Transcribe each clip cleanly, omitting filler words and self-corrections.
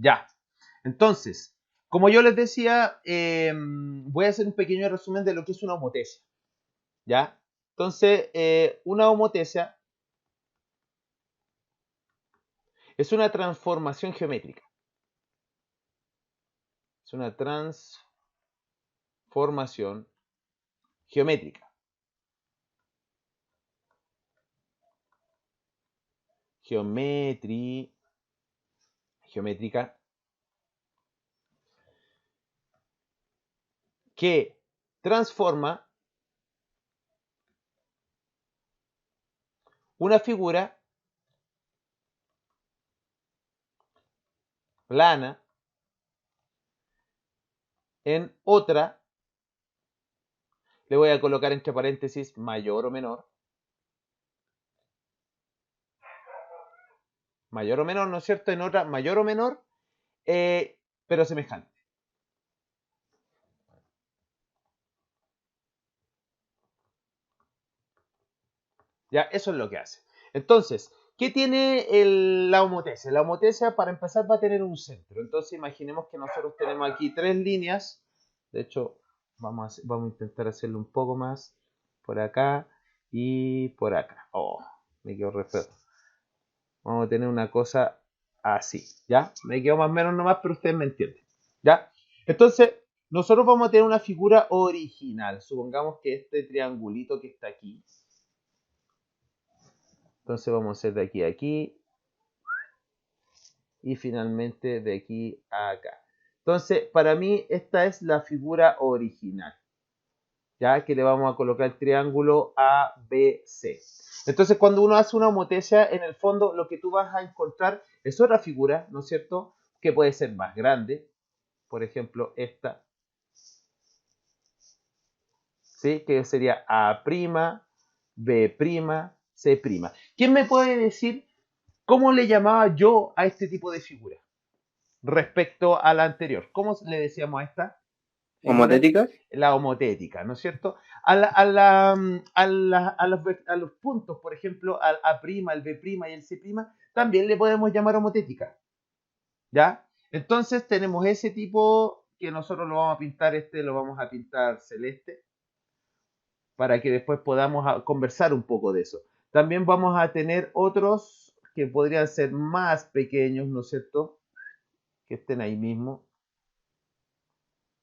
Ya. Entonces, como yo les decía, voy a hacer un pequeño resumen de lo que es una homotesia. ¿Ya? Entonces, una homotesia es una transformación geométrica. Es una transformación geométrica. Geométrica que transforma una figura plana en otra, le voy a colocar entre paréntesis mayor o menor, ¿no es cierto? En otra mayor o menor, pero semejante. Ya, eso es lo que hace. Entonces, ¿qué tiene la homotesia? La homotesia, para empezar, va a tener un centro. Entonces, imaginemos que nosotros tenemos aquí tres líneas. De hecho, vamos a intentar hacerlo un poco más por acá y por acá. Oh, me quedo re feo. Vamos a tener una cosa así, ¿ya? Me quedo más o menos nomás, pero ustedes me entienden, ¿ya? Entonces, nosotros vamos a tener una figura original. Supongamos que este triangulito que está aquí. Entonces vamos a hacer de aquí a aquí. Y finalmente de aquí a acá. Entonces, para mí, esta es la figura original. Ya que le vamos a colocar el triángulo ABC. Entonces, cuando uno hace una homotesia, en el fondo lo que tú vas a encontrar es otra figura, ¿no es cierto? Que puede ser más grande. Por ejemplo, esta. ¿Sí? Que sería A', B', C'. ¿Quién me puede decir cómo le llamaba yo a este tipo de figura respecto a la anterior? ¿Cómo le decíamos a esta figura? ¿Homotética? La homotética, ¿no es cierto? A los puntos, por ejemplo, al A', al B' y el C', también le podemos llamar homotética. ¿Ya? Entonces tenemos ese tipo que nosotros lo vamos a pintar, lo vamos a pintar celeste, para que después podamos conversar un poco de eso. También vamos a tener otros que podrían ser más pequeños, ¿no es cierto? Que estén ahí mismo.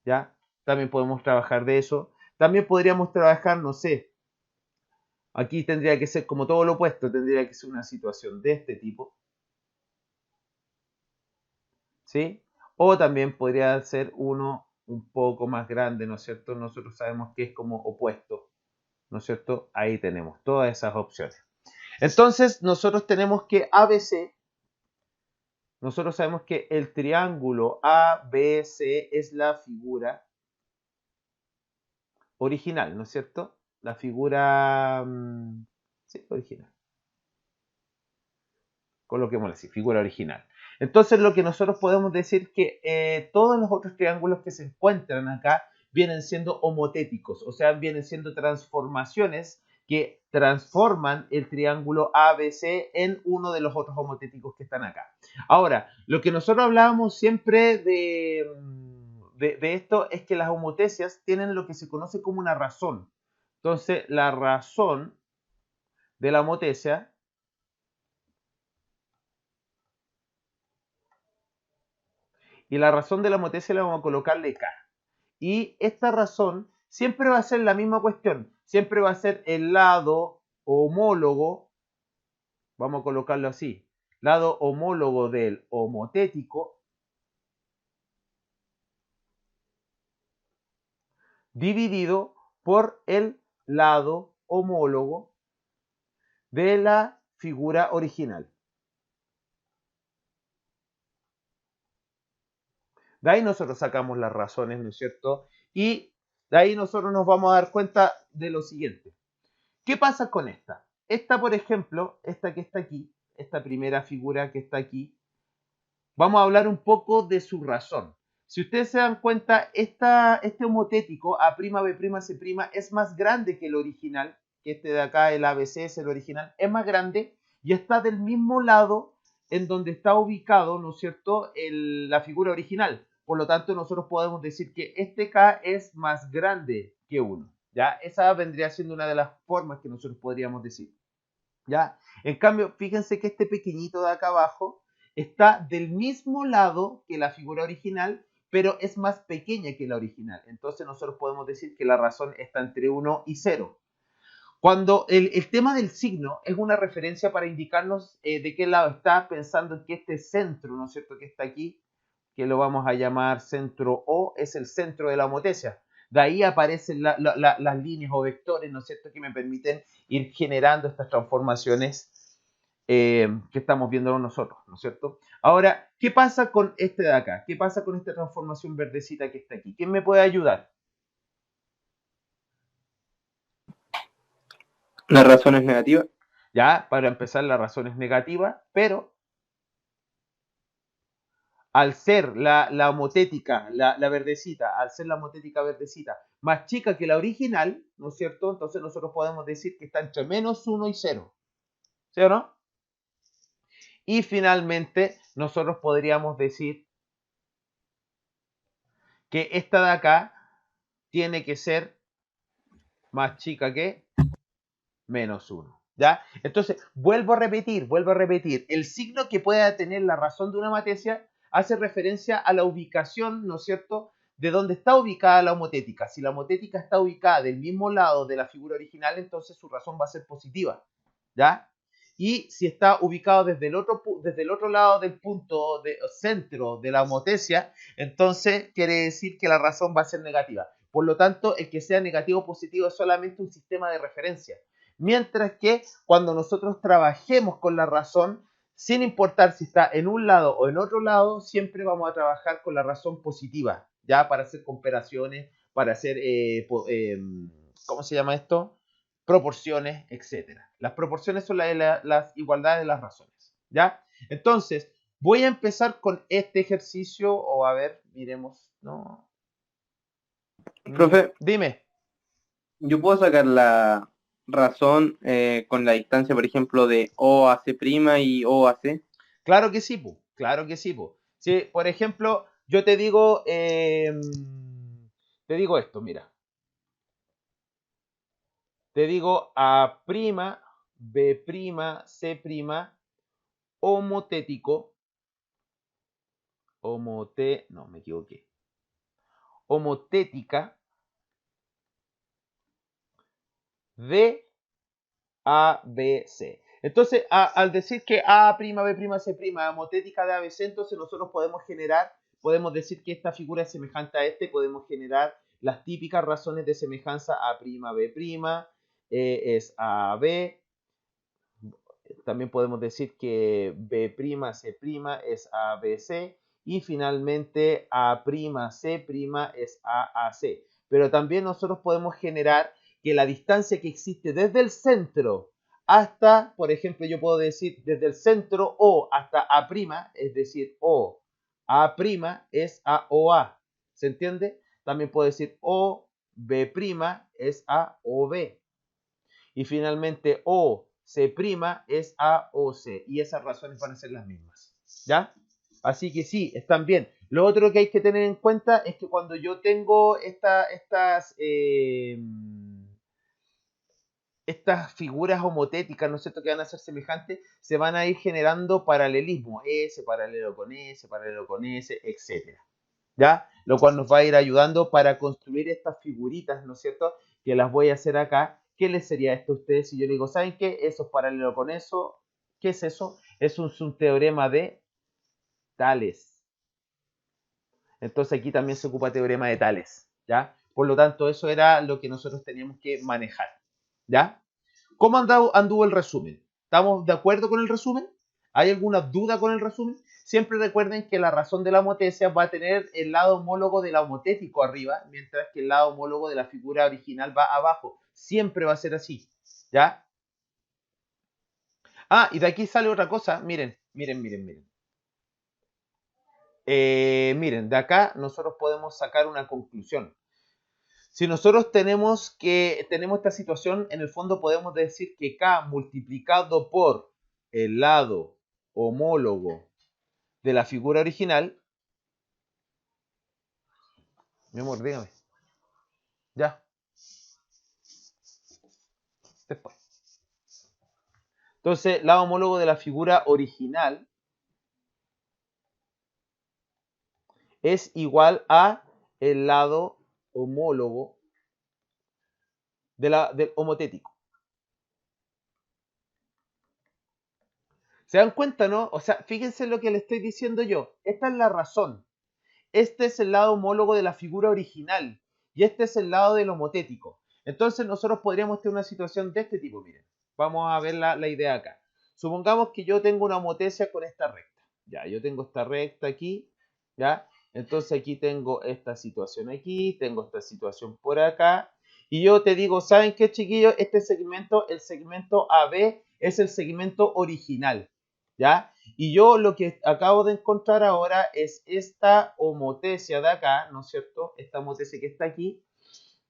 ¿Ya? También podemos trabajar de eso. También podríamos trabajar, no sé, aquí tendría que ser como todo lo opuesto, tendría que ser una situación de este tipo. ¿Sí? O también podría ser uno un poco más grande, ¿no es cierto? Nosotros sabemos que es como opuesto, ¿no es cierto? Ahí tenemos todas esas opciones. Entonces, nosotros tenemos que ABC, nosotros sabemos que el triángulo ABC es la figura original, ¿no es cierto? La figura, sí, original. Coloquémosla así, figura original. Entonces, lo que nosotros podemos decir que todos los otros triángulos que se encuentran acá vienen siendo homotéticos, o sea, vienen siendo transformaciones que transforman el triángulo ABC en uno de los otros homotéticos que están acá. Ahora, lo que nosotros hablábamos siempre de esto es que las homotecias tienen lo que se conoce como una razón. Entonces, la razón de la homotecia y la razón de la homotecia le vamos a colocarle K. Y esta razón siempre va a ser la misma cuestión. Siempre va a ser el lado homólogo, vamos a colocarlo así, lado homólogo del homotético dividido por el lado homólogo de la figura original. De ahí nosotros sacamos las razones, ¿no es cierto? Y de ahí nosotros nos vamos a dar cuenta de lo siguiente. ¿Qué pasa con esta? Esta, por ejemplo, esta que está aquí, esta primera figura que está aquí, vamos a hablar un poco de su razón. Si ustedes se dan cuenta, este homotético A', B', C' es más grande que el original, que este de acá, el ABC es el original, es más grande y está del mismo lado en donde está ubicado, ¿no es cierto?, la figura original. Por lo tanto, nosotros podemos decir que este K es más grande que 1. ¿Ya? Esa vendría siendo una de las formas que nosotros podríamos decir. ¿Ya? En cambio, fíjense que este pequeñito de acá abajo está del mismo lado que la figura original, pero es más pequeña que la original. Entonces nosotros podemos decir que la razón está entre 1 y 0. Cuando el tema del signo es una referencia para indicarnos de qué lado está, pensando en que este centro, ¿no es cierto?, que está aquí, que lo vamos a llamar centro O, es el centro de la homotesia. De ahí aparecen las líneas o vectores, ¿no es cierto?, que me permiten ir generando estas transformaciones que estamos viendo nosotros, ¿no es cierto? Ahora, ¿qué pasa con este de acá? ¿Qué pasa con esta transformación verdecita que está aquí? ¿Quién me puede ayudar? La razón es negativa. Ya, para empezar, la razón es negativa, pero al ser la homotética, la verdecita, al ser la homotética verdecita más chica que la original, ¿no es cierto? Entonces nosotros podemos decir que está entre menos 1 y 0. ¿Sí o no? Y finalmente, nosotros podríamos decir que esta de acá tiene que ser más chica que menos 1. ¿Ya? Entonces, vuelvo a repetir, el signo que pueda tener la razón de una matricia hace referencia a la ubicación, ¿no es cierto?, de dónde está ubicada la homotética. Si la homotética está ubicada del mismo lado de la figura original, entonces su razón va a ser positiva, ¿ya? Y si está ubicado desde el otro lado del punto de centro de la homotecia, entonces quiere decir que la razón va a ser negativa. Por lo tanto, el que sea negativo o positivo es solamente un sistema de referencia. Mientras que cuando nosotros trabajemos con la razón, sin importar si está en un lado o en otro lado, siempre vamos a trabajar con la razón positiva, ya para hacer comparaciones, para hacer, ¿cómo se llama esto? Proporciones, etcétera. Las proporciones son las igualdades de las razones, ¿ya? Entonces, voy a empezar con este ejercicio, o a ver, miremos, ¿no? Profe, Dime. yo puedo sacar la razón con la distancia, por ejemplo, de O a C' y O a C. Claro que sí, pu. Claro que sí, pu. Si, por ejemplo, yo te digo esto, mira. Te digo A', B', C', homotético, no, me equivoqué. Homotética de A, B, C. Entonces, al decir que A', B', C', homotética de A, B, C, entonces nosotros podemos decir que esta figura es semejante a podemos generar las típicas razones de semejanza A', B', es AB. También podemos decir que B', C' es ABC. Y finalmente A', C' es AAC. Pero también nosotros podemos generar que la distancia que existe desde el centro hasta, por ejemplo, yo puedo decir desde el centro O hasta A', es decir, O, A' es AOA. ¿Se entiende? También puedo decir O, B' es AOB. Y finalmente O, C' es AOC. Y esas razones van a ser las mismas. ¿Ya? Así que sí, están bien. Lo otro que hay que tener en cuenta es que cuando yo tengo estas figuras homotéticas, ¿no es cierto?, que van a ser semejantes, se van a ir generando paralelismo. S paralelo con S, paralelo con S, etc. ¿Ya? Lo cual nos va a ir ayudando para construir estas figuritas, ¿no es cierto?, que las voy a hacer acá. ¿Qué les sería esto a ustedes si yo les digo, ¿saben qué? Eso es paralelo con eso. ¿Qué es eso? Es un teorema de Tales. Entonces aquí también se ocupa teorema de Tales, ¿ya? Por lo tanto, eso era lo que nosotros teníamos que manejar, ¿ya? ¿Cómo anduvo el resumen? ¿Estamos de acuerdo con el resumen? ¿Hay alguna duda con el resumen? Siempre recuerden que la razón de la homotesia va a tener el lado homólogo del homotético arriba, mientras que el lado homólogo de la figura original va abajo. Siempre va a ser así, ¿ya? Ah, y de aquí sale otra cosa. Miren. Miren, de acá nosotros podemos sacar una conclusión. Si nosotros tenemos esta situación, en el fondo podemos decir que K multiplicado por el lado homólogo de la figura original. Mi amor, dígame. Ya. Después. Entonces, lado homólogo de la figura original es igual a el lado homólogo del homotético. ¿Se dan cuenta, no? O sea, fíjense lo que le estoy diciendo yo. Esta es la razón. Este es el lado homólogo de la figura original y este es el lado del homotético. Entonces nosotros podríamos tener una situación de este tipo, miren. Vamos a ver la idea acá. Supongamos que yo tengo una homotecia con esta recta. Ya, yo tengo esta recta aquí, ¿ya? Entonces aquí tengo esta situación aquí, tengo esta situación por acá. Y yo te digo, ¿saben qué, chiquillos? Este segmento, el segmento AB, es el segmento original, ¿ya? Y yo lo que acabo de encontrar ahora es esta homotecia de acá, ¿no es cierto? Esta homotecia que está aquí,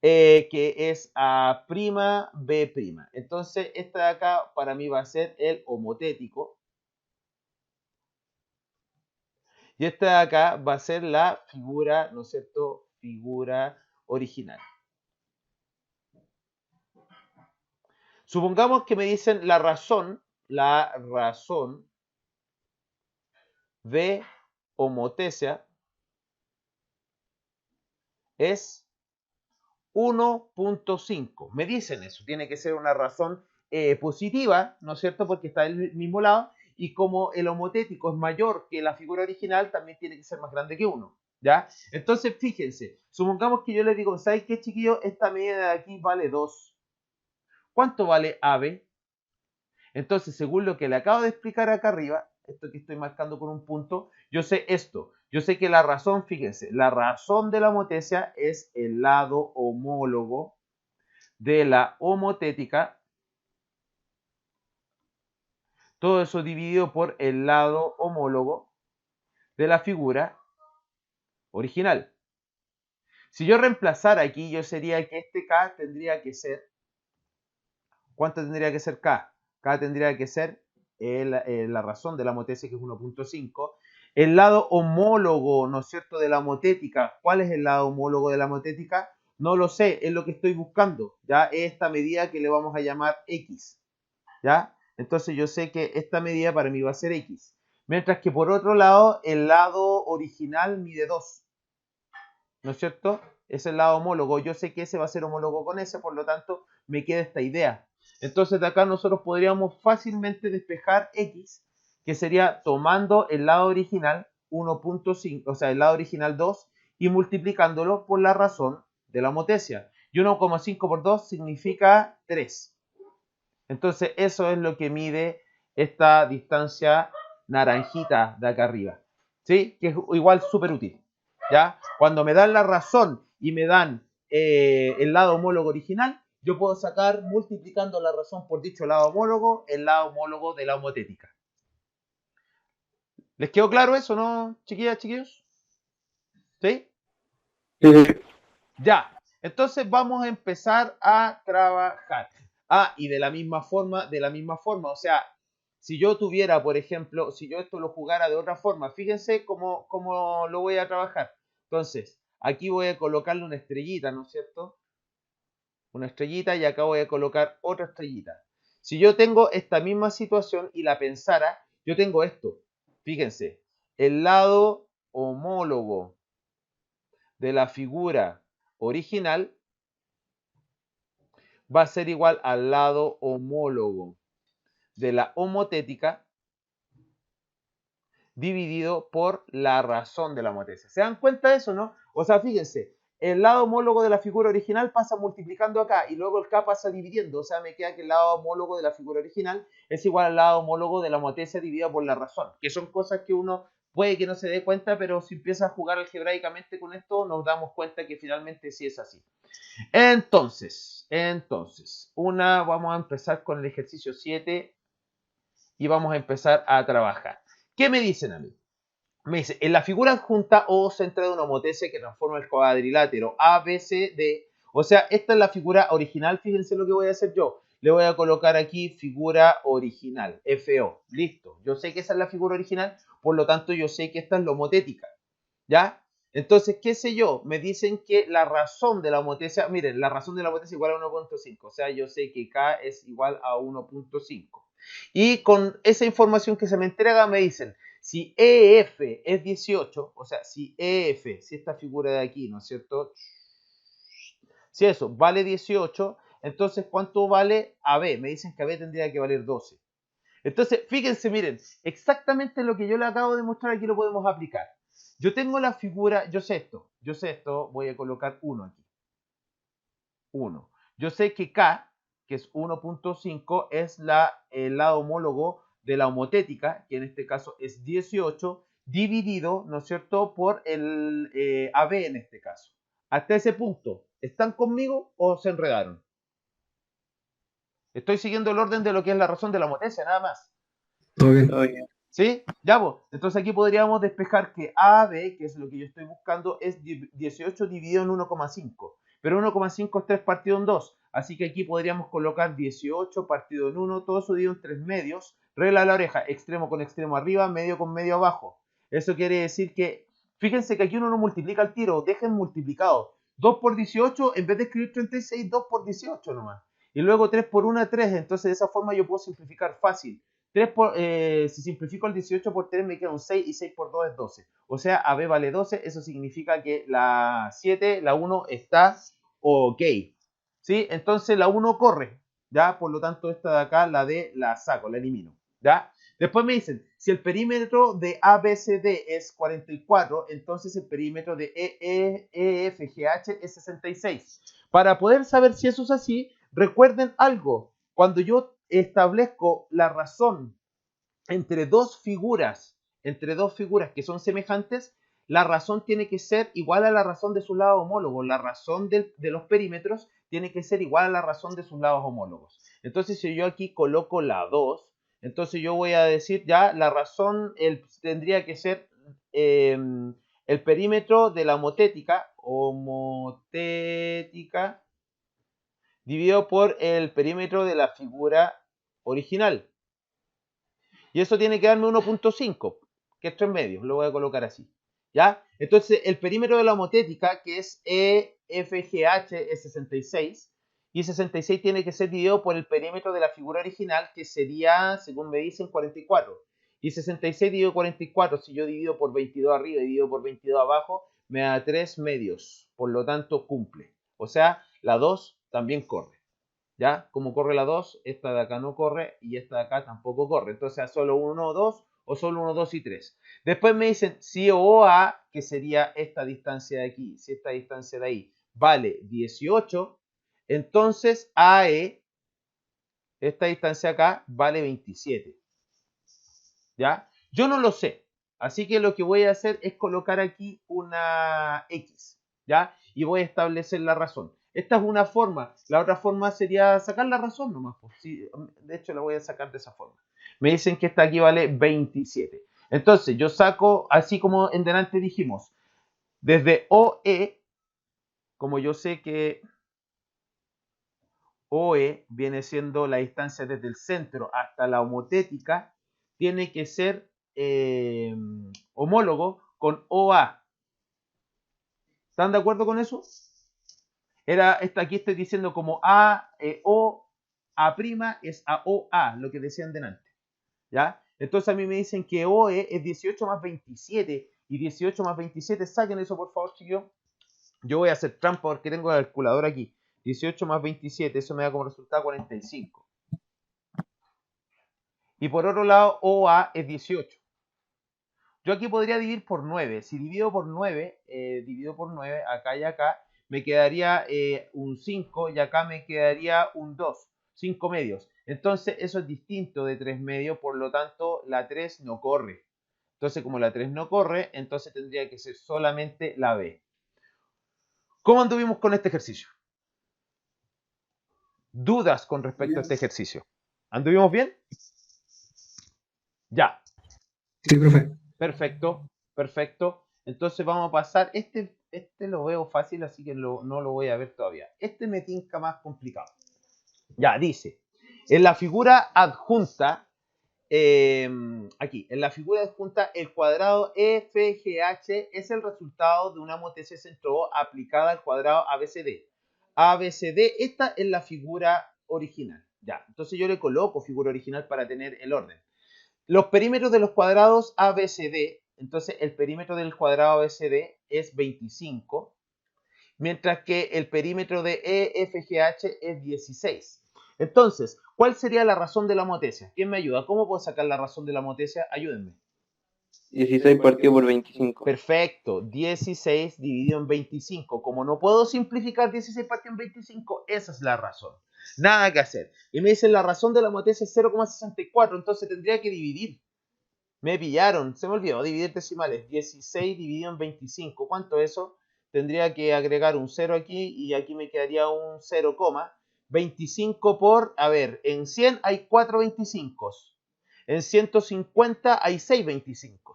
que es A', B'. Entonces, esta de acá para mí va a ser el homotético. Y esta de acá va a ser la figura, ¿no es cierto? Figura original. Supongamos que me dicen la razón de homotecia es 1.5. Me dicen eso, tiene que ser una razón positiva, ¿no es cierto? Porque está del mismo lado y como el homotético es mayor que la figura original, también tiene que ser más grande que 1, ¿ya? Entonces, fíjense, supongamos que yo les digo, ¿sabes qué, chiquillos? Esta medida de aquí vale 2. ¿Cuánto vale AB? Entonces, según lo que le acabo de explicar acá arriba, esto que estoy marcando con un punto, yo sé esto. Yo sé que la razón, fíjense, la razón de la homotecia es el lado homólogo de la homotética. Todo eso dividido por el lado homólogo de la figura original. Si yo reemplazara aquí, yo sería que este K tendría que ser... ¿Cuánto tendría que ser K? K tendría que ser la razón de la homotecia, que es 1.5. El lado homólogo, ¿no es cierto?, de la homotética. ¿Cuál es el lado homólogo de la homotética? No lo sé, es lo que estoy buscando. ¿Ya? Es esta medida que le vamos a llamar X. ¿Ya? Entonces yo sé que esta medida para mí va a ser X. Mientras que por otro lado, el lado original mide 2. ¿No es cierto? Es el lado homólogo. Yo sé que ese va a ser homólogo con ese, por lo tanto, me queda esta idea. Entonces de acá nosotros podríamos fácilmente despejar X, que sería tomando el lado original 1.5, o sea, el lado original 2, y multiplicándolo por la razón de la homotecia. Y 1,5 por 2 significa 3. Entonces eso es lo que mide esta distancia naranjita de acá arriba. ¿Sí? Que es igual súper útil. ¿Ya? Cuando me dan la razón y me dan el lado homólogo original, yo puedo sacar, multiplicando la razón por dicho lado homólogo, el lado homólogo de la homotética. ¿Les quedó claro eso, no, chiquillas, chiquillos? ¿Sí? Ya. Entonces vamos a empezar a trabajar. Y de la misma forma, o sea, si yo tuviera, por ejemplo, si yo esto lo jugara de otra forma, fíjense cómo lo voy a trabajar. Entonces, aquí voy a colocarle una estrellita, ¿no es cierto? Una estrellita y acá voy a colocar otra estrellita. Si yo tengo esta misma situación y la pensara, yo tengo esto. Fíjense, el lado homólogo de la figura original va a ser igual al lado homólogo de la homotética dividido por la razón de la homotecia. ¿Se dan cuenta de eso, no? O sea, fíjense, el lado homólogo de la figura original pasa multiplicando acá y luego el K pasa dividiendo. O sea, me queda que el lado homólogo de la figura original es igual al lado homólogo de la homotecia dividida por la razón. Que son cosas que uno puede que no se dé cuenta, pero si empieza a jugar algebraicamente con esto, nos damos cuenta que finalmente sí es así. Entonces, vamos a empezar con el ejercicio 7 y vamos a empezar a trabajar. ¿Qué me dicen a mí? Me dice, en la figura adjunta O se entra de una homotecia que transforma el cuadrilátero ABCD. O sea, esta es la figura original, fíjense lo que voy a hacer yo. le voy a colocar aquí figura original, FO. Listo. Yo sé que esa es la figura original, por lo tanto yo sé que esta es la homotética. ¿Ya? Entonces, ¿qué sé yo? Me dicen que la razón de la homotecia, miren, la razón de la homotecia es igual a 1.5. O sea, yo sé que K es igual a 1.5. Y con esa información que se me entrega me dicen, si EF es 18, o sea, si EF, si esta figura de aquí, ¿no es cierto? Si eso vale 18, entonces ¿cuánto vale AB? Me dicen que AB tendría que valer 12. Entonces, fíjense, miren, exactamente lo que yo le acabo de mostrar aquí lo podemos aplicar. Yo tengo la figura, yo sé esto, voy a colocar 1 aquí. 1. Yo sé que K, que es 1.5, es el lado homólogo de la homotética, que en este caso es 18, dividido, ¿no es cierto?, por el AB en este caso. Hasta ese punto, ¿están conmigo o se enredaron? Estoy siguiendo el orden de lo que es la razón de la homotecia, nada más. Todo bien. Todo bien. ¿Sí? Ya, pues. Entonces aquí podríamos despejar que AB, que es lo que yo estoy buscando, es 18 dividido en 1,5. Pero 1,5 es 3 partido en 2. Así que aquí podríamos colocar 18 partido en 1, todo eso dividido en 3 medios. Regla de la oreja, extremo con extremo arriba, medio con medio abajo. Eso quiere decir que, fíjense que aquí uno no multiplica al tiro, dejen multiplicado. 2 por 18, en vez de escribir 36, 2 por 18 nomás. Y luego 3 por 1, 3. Entonces de esa forma yo puedo simplificar fácil. Si simplifico el 18 por 3 me queda un 6 y 6 por 2 es 12. O sea, AB vale 12, eso significa que la 7, la 1 está ok. ¿Sí? Entonces la 1 corre, ¿ya? Por lo tanto esta de acá, la D, la saco, la elimino, ¿ya? Después me dicen, si el perímetro de ABCD es 44, entonces el perímetro de EFGH es 66. Para poder saber si eso es así, recuerden algo. Cuando yo establezco la razón entre dos figuras que son semejantes, la razón tiene que ser igual a la razón de sus lados homólogos. La razón de los perímetros tiene que ser igual a la razón de sus lados homólogos. Entonces, si yo aquí coloco la 2, entonces yo voy a decir ya la razón tendría que ser el perímetro de la homotética dividido por el perímetro de la figura original. Y eso tiene que darme 1.5, que esto en medio, lo voy a colocar así. ¿Ya? Entonces, el perímetro de la homotética, que es EFGH, es 66. Y 66 tiene que ser dividido por el perímetro de la figura original, que sería, según me dicen, 44. Y 66 dividido 44, si yo divido por 22 arriba y divido por 22 abajo, me da 3 medios. Por lo tanto, cumple. O sea, la 2 también corre. ¿Ya? Como corre la 2, esta de acá no corre y esta de acá tampoco corre. Entonces, a solo 1, 2 o solo 1, 2 y 3. Después me dicen si OA, que sería esta distancia de aquí, si esta distancia de ahí vale 18, entonces AE, esta distancia acá, vale 27. ¿Ya? Yo no lo sé. Así que lo que voy a hacer es colocar aquí una X. ¿Ya? Y voy a establecer la razón. Esta es una forma. La otra forma sería sacar la razón nomás. Pues. Sí, de hecho, la voy a sacar de esa forma. Me dicen que esta aquí vale 27. Entonces, yo saco, así como en delante dijimos, desde OE, como yo sé que OE viene siendo la distancia desde el centro hasta la homotética, tiene que ser homólogo con OA. ¿Están de acuerdo con eso? Aquí estoy diciendo como O, A' es a OA, lo que decían delante. ¿Ya? Entonces a mí me dicen que OE es 18 más 27. Y 18 más 27, saquen eso por favor, chiquillos. Yo voy a hacer trampa porque tengo la calculadora aquí. 18 más 27, eso me da como resultado 45. Y por otro lado, OA es 18. Yo aquí podría dividir por 9. Si divido por 9, acá y acá, me quedaría un 5 y acá me quedaría un 2. 5 medios. Entonces eso es distinto de 3 medios, por lo tanto la 3 no corre. Entonces como la 3 no corre, entonces tendría que ser solamente la B. ¿Cómo anduvimos con este ejercicio? ¿Dudas con respecto a este ejercicio? ¿Anduvimos bien? Ya. Sí, profe. Perfecto, perfecto. Entonces vamos a pasar. Este lo veo fácil, así que no lo voy a ver todavía. Este me tinca más complicado. Ya, dice. En la figura adjunta, aquí, en la figura adjunta, el cuadrado EFGH es el resultado de una matriz centro O aplicada al cuadrado ABCD. ABCD, esta es la figura original. Ya, entonces yo le coloco figura original para tener el orden. Los perímetros de los cuadrados ABCD, entonces el perímetro del cuadrado ABCD es 25, mientras que el perímetro de EFGH es 16. Entonces, ¿cuál sería la razón de la homotesia? ¿Quién me ayuda? ¿Cómo puedo sacar la razón de la homotesia? Ayúdenme. 16 partido por 25. Perfecto, 16 dividido en 25. Como no puedo simplificar 16 partido en 25, esa es la razón. Nada que hacer. Y me dicen la razón de la homotesia es 0,64, entonces tendría que dividir. Me pillaron, se me olvidó dividir decimales. 16 dividido en 25. ¿Cuánto es eso? Tendría que agregar un 0 aquí y aquí me quedaría un 0, 25 por, a ver, en 100 hay 4 25. En 150 hay 6 25.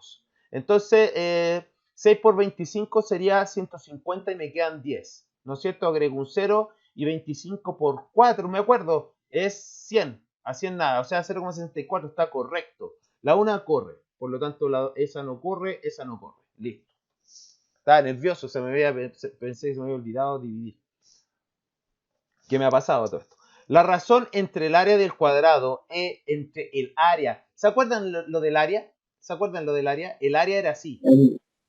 Entonces, 6 por 25 sería 150 y me quedan 10. ¿No es cierto? Agrego un 0 y 25 por 4, me acuerdo, es 100. A 100 nada, o sea, 0,64 está correcto. La una corre, por lo tanto, esa no corre, esa no corre. Listo. Estaba nervioso, pensé que se me había olvidado dividir. ¿Qué me ha pasado todo esto? La razón entre el área del cuadrado entre el área. ¿Se acuerdan lo del área? ¿Se acuerdan lo del área? El área era así.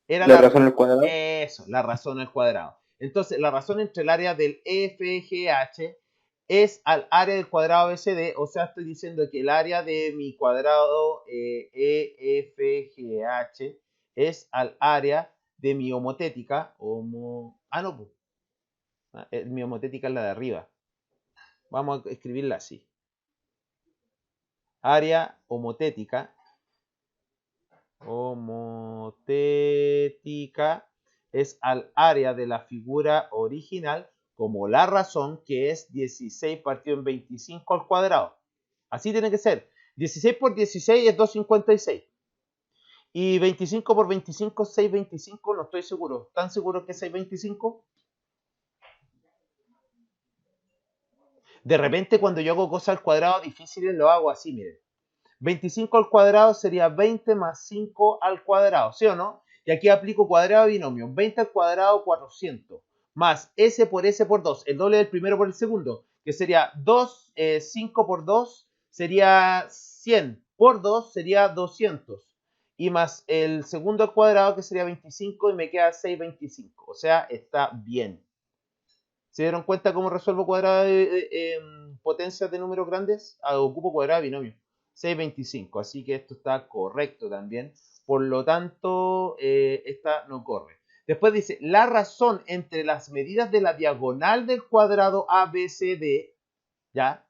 Era la razón al cuadrado. Eso, la razón al cuadrado. Entonces, la razón entre el área del EFGH es al área del cuadrado ABCD, o sea, estoy diciendo que el área de mi cuadrado EFGH es al área de mi homotética, mi homotética es la de arriba. Vamos a escribirla así. Área homotética es al área de la figura original como la razón, que es 16 partido en 25 al cuadrado. Así tiene que ser. 16 por 16 es 256. Y 25 por 25 es 625, no estoy seguro. ¿Están seguros que es 625? De repente cuando yo hago cosas al cuadrado difíciles lo hago así, miren. 25 al cuadrado sería 20 más 5 al cuadrado, ¿sí o no? Y aquí aplico cuadrado binomio. 20 al cuadrado, 400. Más S por 2. El doble del primero por el segundo. Que sería 5 por 2 sería 100. Por 2 sería 200. Y más el segundo al cuadrado, que sería 25. Y me queda 625. O sea, está bien. ¿Se dieron cuenta cómo resuelvo cuadrado de potencias de números grandes? Ocupo cuadrado de binomio. 625, así que esto está correcto también. Por lo tanto, esta no corre. Después dice, la razón entre las medidas de la diagonal del cuadrado ABCD, ¿ya?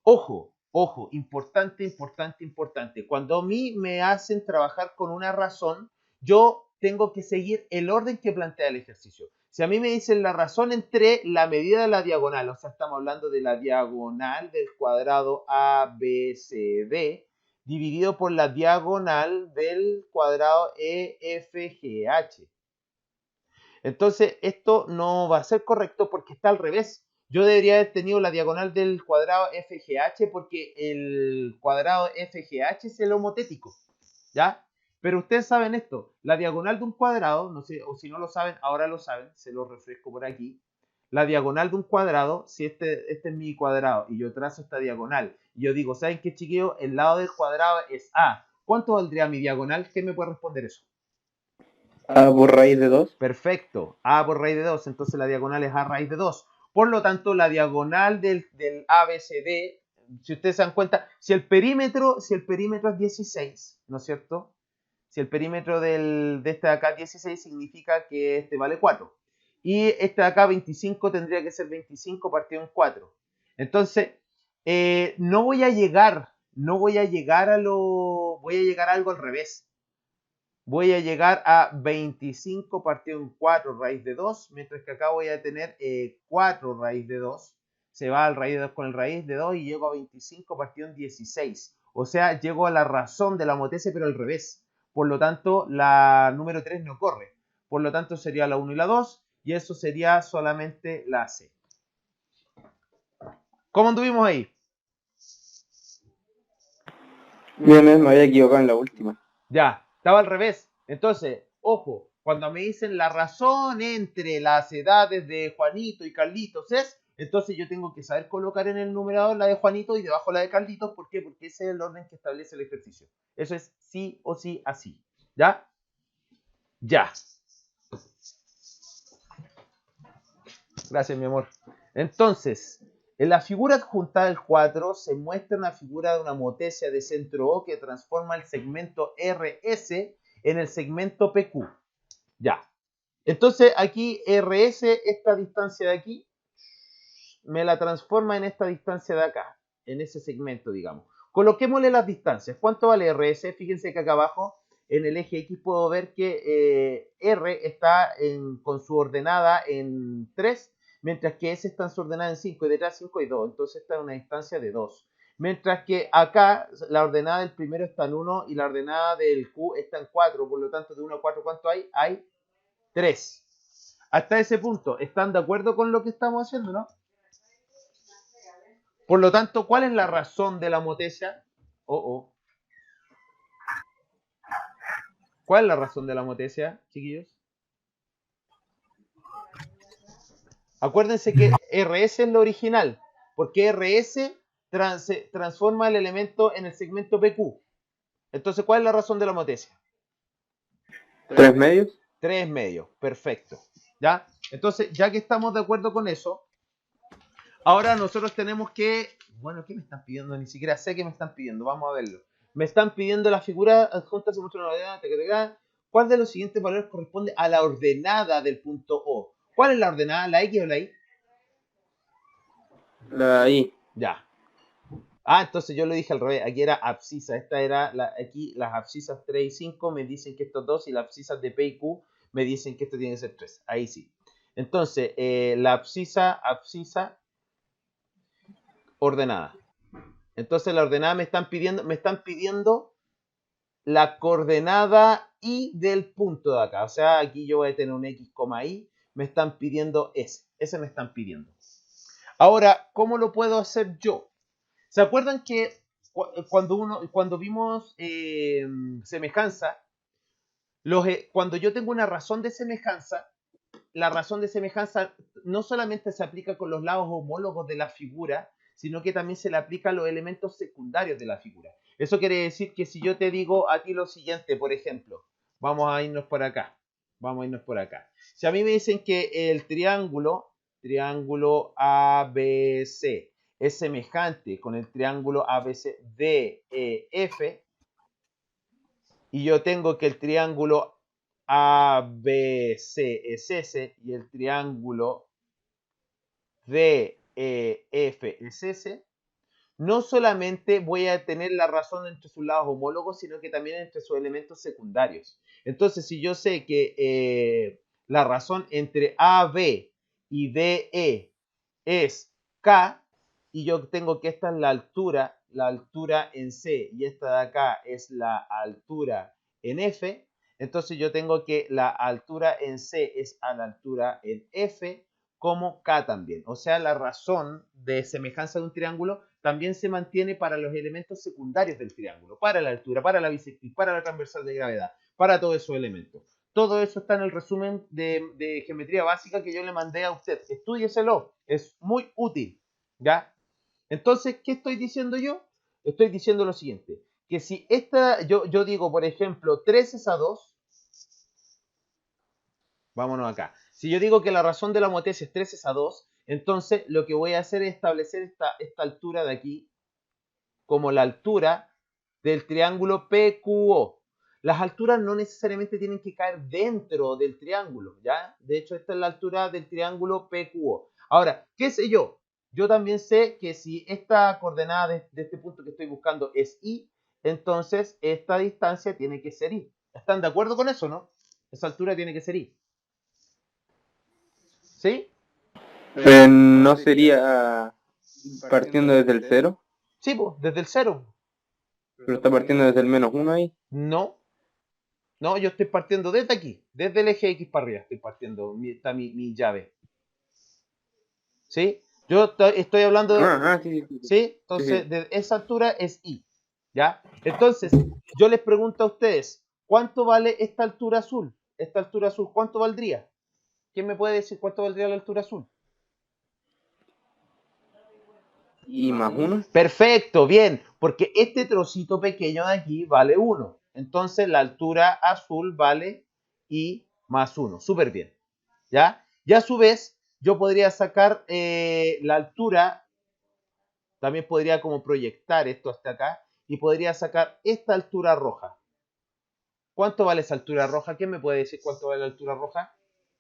Ojo, ojo, importante, importante, importante. Cuando a mí me hacen trabajar con una razón, yo tengo que seguir el orden que plantea el ejercicio. Si a mí me dicen la razón entre la medida de la diagonal, o sea, estamos hablando de la diagonal del cuadrado ABCD, dividido por la diagonal del cuadrado EFGH. Entonces, esto no va a ser correcto porque está al revés. Yo debería haber tenido la diagonal del cuadrado FGH porque el cuadrado FGH es el homotético, ¿ya? Pero ustedes saben esto, la diagonal de un cuadrado, no sé, o si no lo saben, ahora lo saben, se lo refresco por aquí. La diagonal de un cuadrado, si este es mi cuadrado y yo trazo esta diagonal, y yo digo, ¿saben qué, chiquillos? El lado del cuadrado es A. ¿Cuánto valdría mi diagonal? ¿Qué me puede responder eso? A por raíz de 2. Perfecto, A por raíz de 2, entonces la diagonal es A raíz de 2. Por lo tanto, la diagonal del ABCD, si ustedes se dan cuenta, si el perímetro es 16, ¿no es cierto? Si el perímetro de este de acá 16 significa que este vale 4. Y este de acá 25 tendría que ser 25 partido en 4. Entonces, no voy a llegar voy a llegar a algo al revés. Voy a llegar a 25 partido en 4 raíz de 2, mientras que acá voy a tener 4 raíz de 2. Se va al raíz de 2 con el raíz de 2 y llego a 25 partido en 16. O sea, llego a la razón de la homotesia, pero al revés. Por lo tanto, la número 3 no corre. Por lo tanto, sería la 1 y la 2, y eso sería solamente la C. ¿Cómo anduvimos ahí? Bien, me había equivocado en la última. Ya, estaba al revés. Entonces, ojo, cuando me dicen la razón entre las edades de Juanito y Carlitos es, entonces yo tengo que saber colocar en el numerador la de Juanito y debajo la de Carlitos. ¿Por qué? Porque ese es el orden que establece el ejercicio. Eso es sí o sí así. ¿Ya? Ya. Gracias, mi amor. Entonces, en la figura adjunta del 4 se muestra una figura de una motesia de centro O que transforma el segmento RS en el segmento PQ. Ya. Entonces, aquí RS, esta distancia de aquí, me la transforma en esta distancia de acá, en ese segmento, digamos. Coloquémosle las distancias. ¿Cuánto vale RS? Fíjense que acá abajo, en el eje X, puedo ver que R está con su ordenada en 3, mientras que S está en su ordenada en 5, y detrás 5 y 2. Entonces, está en una distancia de 2. Mientras que acá, la ordenada del primero está en 1 y la ordenada del Q está en 4. Por lo tanto, de 1 a 4, ¿cuánto hay? Hay 3. Hasta ese punto, ¿están de acuerdo con lo que estamos haciendo, no? Por lo tanto, ¿cuál es la razón de la motesia? ¿Cuál es la razón de la motesia, chiquillos? Acuérdense que RS es lo original, porque RS transforma el elemento en el segmento PQ. Entonces, ¿cuál es la razón de la motesia? 3 medios. 3 medios, perfecto. ¿Ya? Entonces, ya que estamos de acuerdo con eso, ahora nosotros tenemos que... Bueno, ¿qué me están pidiendo? Ni siquiera sé qué me están pidiendo. Vamos a verlo. Me están pidiendo la figura adjunta, se muestra una ordenada. ¿Cuál de los siguientes valores corresponde a la ordenada del punto O? ¿Cuál es la ordenada? ¿La X o la Y? La I. Ya. Ah, entonces yo lo dije al revés. Aquí era abscisa. Esta era aquí las abscisas 3 y 5 me dicen que estos 2 y las abscisas de P y Q me dicen que esto tiene que ser 3. Ahí sí. Entonces, la abscisa ordenada. Entonces la ordenada me están pidiendo la coordenada Y del punto de acá. O sea, aquí yo voy a tener un X, Y. Me están pidiendo ese. Ese me están pidiendo. Ahora, ¿cómo lo puedo hacer yo? ¿Se acuerdan que cuando vimos semejanza, cuando yo tengo una razón de semejanza, la razón de semejanza no solamente se aplica con los lados homólogos de la figura, sino que también se le aplica a los elementos secundarios de la figura. Eso quiere decir que si yo te digo a ti lo siguiente, por ejemplo, vamos a irnos por acá. Vamos a irnos por acá. Si a mí me dicen que el triángulo ABC es semejante con el triángulo ABC DEF, y yo tengo que el triángulo ABC es S y el triángulo DEF es S, no solamente voy a tener la razón entre sus lados homólogos, sino que también entre sus elementos secundarios. Entonces, si yo sé que la razón entre AB y DE es K, y yo tengo que esta es la altura en C, y esta de acá es la altura en F, entonces yo tengo que la altura en C es a la altura en F, como K también. O sea, la razón de semejanza de un triángulo también se mantiene para los elementos secundarios del triángulo, para la altura, para la bisectriz, para la transversal de gravedad, para todos esos elementos. Todo eso está en el resumen de geometría básica que yo le mandé a usted. Estúdieselo, es muy útil. ¿Ya? Entonces, ¿qué estoy diciendo yo? Estoy diciendo lo siguiente, que si yo digo, por ejemplo, 3 es a 2, vámonos acá. Si yo digo que la razón de la motesia es 3 es a 2, entonces lo que voy a hacer es establecer esta altura de aquí como la altura del triángulo PQO. Las alturas no necesariamente tienen que caer dentro del triángulo, ¿ya? De hecho, esta es la altura del triángulo PQO. Ahora, ¿qué sé yo? Yo también sé que si esta coordenada de este punto que estoy buscando es I, entonces esta distancia tiene que ser I. ¿Están de acuerdo con eso, no? Esa altura tiene que ser I. ¿Sí? ¿No sería partiendo desde el 0? Sí, pues, desde el 0. Pero está partiendo desde el -1 ahí. No, no, yo estoy partiendo desde aquí, desde el eje X para arriba, estoy partiendo, está mi llave. ¿Sí? Yo estoy hablando de... Sí. ¿Sí? Entonces, de esa altura es I. ¿Ya? Entonces, yo les pregunto a ustedes, ¿cuánto vale esta altura azul? Esta altura azul, ¿cuánto valdría? ¿Quién me puede decir cuánto valdría la altura azul? Y más uno. Perfecto, bien, porque este trocito pequeño de aquí vale 1. Entonces la altura azul vale I más 1. Súper bien. ¿Ya? Y a su vez, yo podría sacar la altura, también podría como proyectar esto hasta acá, y podría sacar esta altura roja. ¿Cuánto vale esa altura roja? ¿Quién me puede decir cuánto vale la altura roja?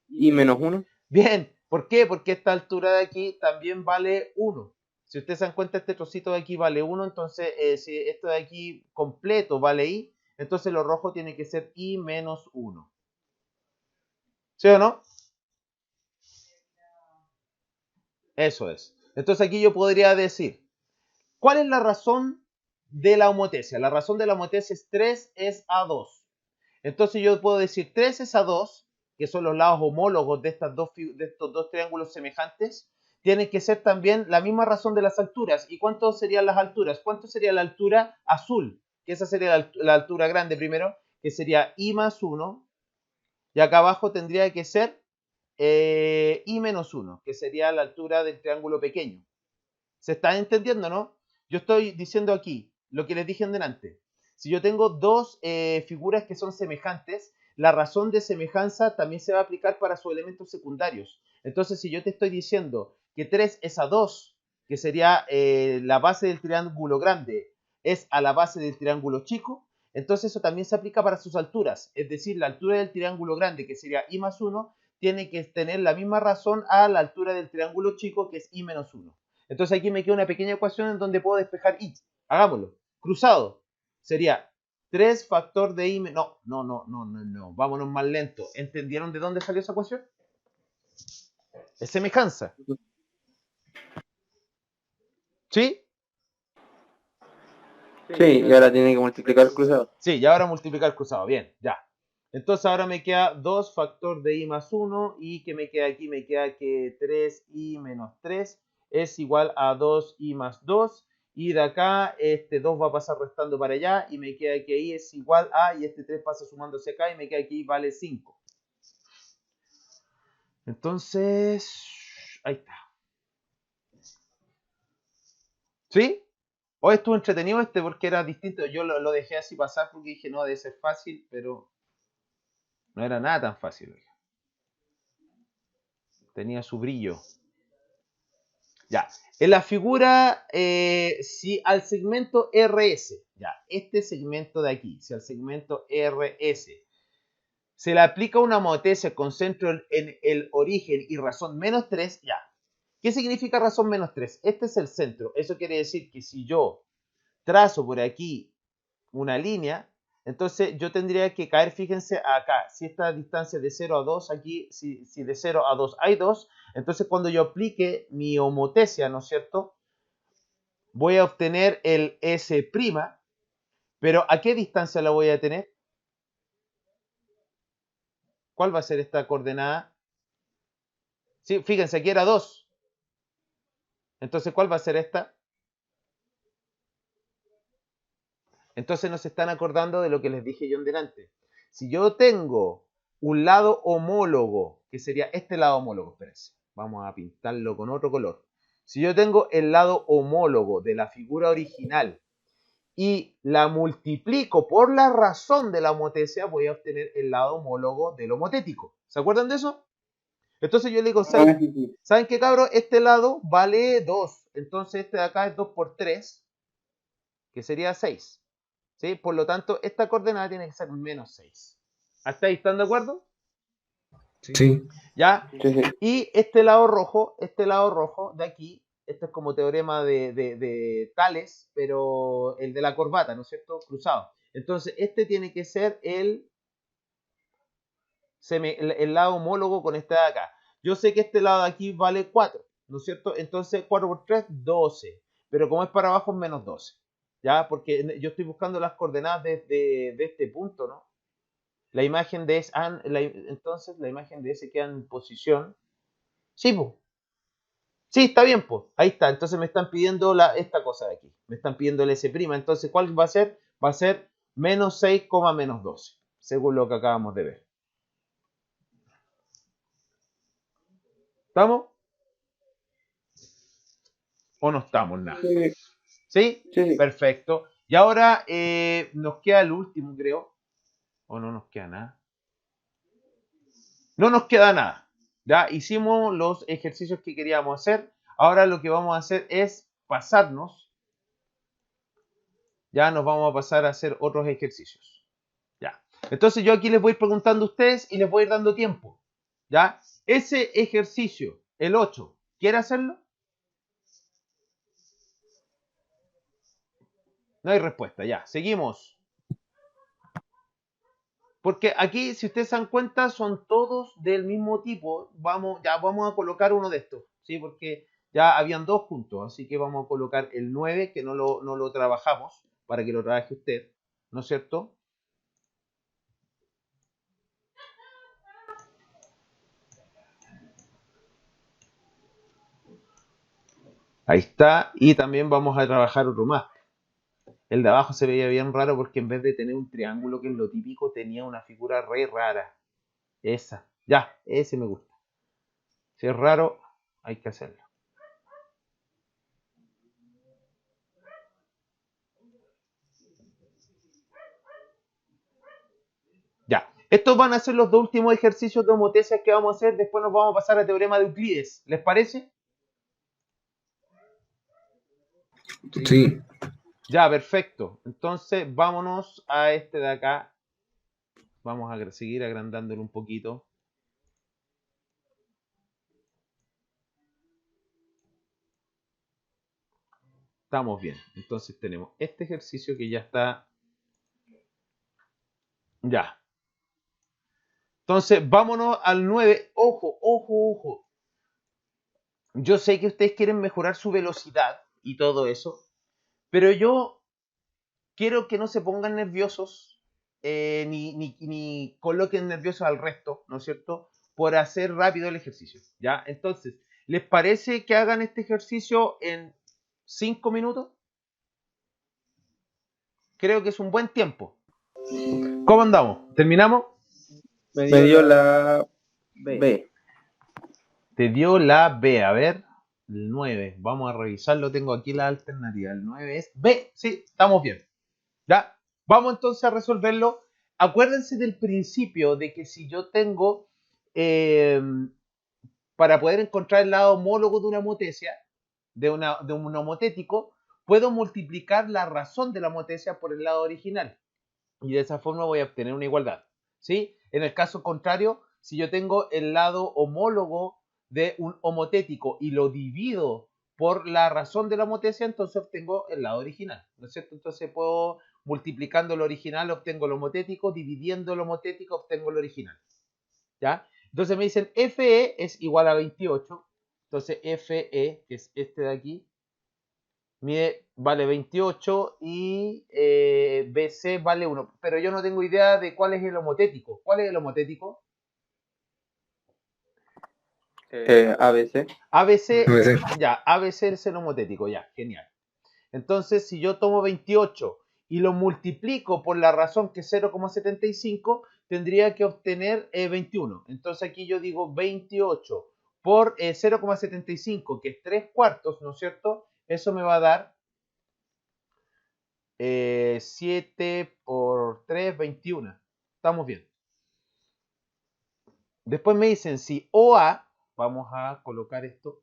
Y menos uno. Bien, ¿por qué? Porque esta altura de aquí también vale 1. Si ustedes se dan cuenta, este trocito de aquí vale 1, entonces si esto de aquí completo vale I, entonces lo rojo tiene que ser I menos 1. ¿Sí o no? Eso es. Entonces aquí yo podría decir, ¿cuál es la razón de la homotesia? La razón de la homotesia es 3 es a 2. Entonces yo puedo decir 3 es a 2, que son los lados homólogos de estos dos triángulos semejantes, tiene que ser también la misma razón de las alturas. ¿Y cuánto serían las alturas? ¿Cuánto sería la altura azul? Que esa sería la altura grande primero, que sería I más 1. Y acá abajo tendría que ser I menos 1, que sería la altura del triángulo pequeño. ¿Se está entendiendo, no? Yo estoy diciendo aquí lo que les dije en delante. Si yo tengo dos figuras que son semejantes, la razón de semejanza también se va a aplicar para sus elementos secundarios. Entonces, si yo te estoy diciendo que 3 es a 2, que sería la base del triángulo grande, es a la base del triángulo chico, entonces eso también se aplica para sus alturas. Es decir, la altura del triángulo grande, que sería I más 1, tiene que tener la misma razón a la altura del triángulo chico, que es I menos 1. Entonces aquí me queda una pequeña ecuación en donde puedo despejar I. Hagámoslo. Cruzado. Sería 3 factor de I. No. Vámonos más lento. ¿Entendieron de dónde salió esa ecuación? Es semejanza. ¿Sí? Sí, y ahora tiene que multiplicar cruzado. Sí, y ahora multiplicar cruzado. Bien, ya. Entonces ahora me queda 2 factor de I más 1 y que me queda aquí, me queda que 3I menos 3 es igual a 2I más 2 y de acá este 2 va a pasar restando para allá y me queda que I es igual a, y este 3 pasa sumándose acá y me queda que I vale 5. Entonces, ahí está. ¿Sí? Hoy estuvo entretenido este porque era distinto. Yo lo dejé así pasar porque dije, no, debe ser fácil, pero no era nada tan fácil. Tenía su brillo. Ya. En la figura, si al segmento RS, ya, este segmento de aquí, si al segmento RS se le aplica una homotesia con centro en el origen y razón menos 3, ya. ¿Qué significa razón menos 3? Este es el centro. Eso quiere decir que si yo trazo por aquí una línea, entonces yo tendría que caer, fíjense acá, si esta distancia es de 0 a 2, aquí, si de 0 a 2 hay 2, entonces cuando yo aplique mi homotesia, ¿no es cierto? Voy a obtener el S', pero ¿a qué distancia la voy a tener? ¿Cuál va a ser esta coordenada? Sí, fíjense, aquí era 2. Entonces, ¿cuál va a ser esta? Entonces nos están acordando de lo que les dije yo en delante. Si yo tengo un lado homólogo, que sería este lado homólogo, espérense, vamos a pintarlo con otro color. Si yo tengo el lado homólogo de la figura original y la multiplico por la razón de la homotesia, voy a obtener el lado homólogo del homotético. ¿Se acuerdan de eso? Entonces yo le digo, Ah, sí, sí. ¿saben qué, cabrón? Este lado vale 2. Entonces este de acá es 2 por 3, que sería 6. ¿Sí? Por lo tanto, esta coordenada tiene que ser menos 6. ¿Hasta ahí están de acuerdo? Sí. ¿Ya? Sí, sí. Y este lado rojo de aquí, este es como teorema de Tales, pero el de la corbata, ¿no es cierto? Cruzado. Entonces, este tiene que ser el lado homólogo con este de acá. Yo sé que este lado de aquí vale 4, ¿no es cierto? Entonces, 4 por 3, 12. Pero como es para abajo, es menos 12. ¿Ya? Porque yo estoy buscando las coordenadas de este punto, ¿no? La imagen de ese, entonces la imagen de ese queda en posición. Sí, po. Sí, está bien, pues. Ahí está. Entonces me están pidiendo esta cosa de aquí. Me están pidiendo el S'. Entonces, ¿cuál va a ser? Va a ser menos 6, menos 12, según lo que acabamos de ver. ¿Estamos? ¿O no estamos nada? Sí, ¿Sí? sí. Perfecto. Y ahora nos queda el último, creo. ¿O no nos queda nada? No nos queda nada. Ya hicimos los ejercicios que queríamos hacer. Ahora lo que vamos a hacer es pasarnos. Ya nos vamos a pasar a hacer otros ejercicios. Ya. Entonces yo aquí les voy preguntando a ustedes y les voy a ir dando tiempo. ¿Ya? Ese ejercicio, el 8, ¿quiere hacerlo? No hay respuesta, ya. Seguimos. Porque aquí, si ustedes se dan cuenta, son todos del mismo tipo. Ya vamos a colocar uno de estos, ¿sí? Porque ya habían dos juntos, así que vamos a colocar el 9 que no lo trabajamos, para que lo trabaje usted, ¿no es cierto? Ahí está, y también vamos a trabajar otro más. El de abajo se veía bien raro porque en vez de tener un triángulo, que es lo típico, tenía una figura re rara. Esa, ya, ese me gusta. Si es raro, hay que hacerlo. Ya, estos van a ser los dos últimos ejercicios de homotesia que vamos a hacer. Después nos vamos a pasar al teorema de Euclides. ¿Les parece? Sí. Ya, perfecto. Entonces, vámonos a este de acá. Vamos a seguir agrandándolo un poquito. Estamos bien. Entonces tenemos este ejercicio que ya está. Ya. Entonces, vámonos al 9. Ojo, ojo, ojo. Yo sé que ustedes quieren mejorar su velocidad y todo eso, pero yo quiero que no se pongan nerviosos ni coloquen nerviosos al resto, ¿no es cierto? Por hacer rápido el ejercicio, ¿ya? Entonces, ¿les parece que hagan este ejercicio en 5 minutos? Creo que es un buen tiempo. ¿Cómo andamos? ¿Terminamos? Me dio la B. Te dio la B, a ver, el 9. Vamos a revisarlo, tengo aquí la alternativa. El 9 es B, sí, estamos bien. ¿Ya? Vamos entonces a resolverlo. Acuérdense del principio de que si yo tengo, eh, para poder encontrar el lado homólogo de una homotesia, de un homotético, puedo multiplicar la razón de la homotesia por el lado original. Y de esa forma voy a obtener una igualdad. ¿Sí? En el caso contrario, si yo tengo el lado homólogo de un homotético y lo divido por la razón de la homotesia, entonces obtengo el lado original, ¿no es cierto? Entonces puedo, multiplicando lo original, obtengo el homotético, dividiendo el homotético, obtengo el original, ¿ya? Entonces me dicen FE es igual a 28, entonces FE, que es este de aquí, vale 28 y BC vale 1. Pero yo no tengo idea de cuál es el homotético. ¿Cuál es el homotético? ABC. ABC, ABC. ya, ABC es el homotético, ya, genial. Entonces, si yo tomo 28 y lo multiplico por la razón que es 0,75, tendría que obtener 21. Entonces aquí yo digo 28 por 0,75, que es 3 cuartos, ¿no es cierto? Eso me va a dar 7 por 3, 21. Estamos bien. Después me dicen si OA, vamos a colocar esto,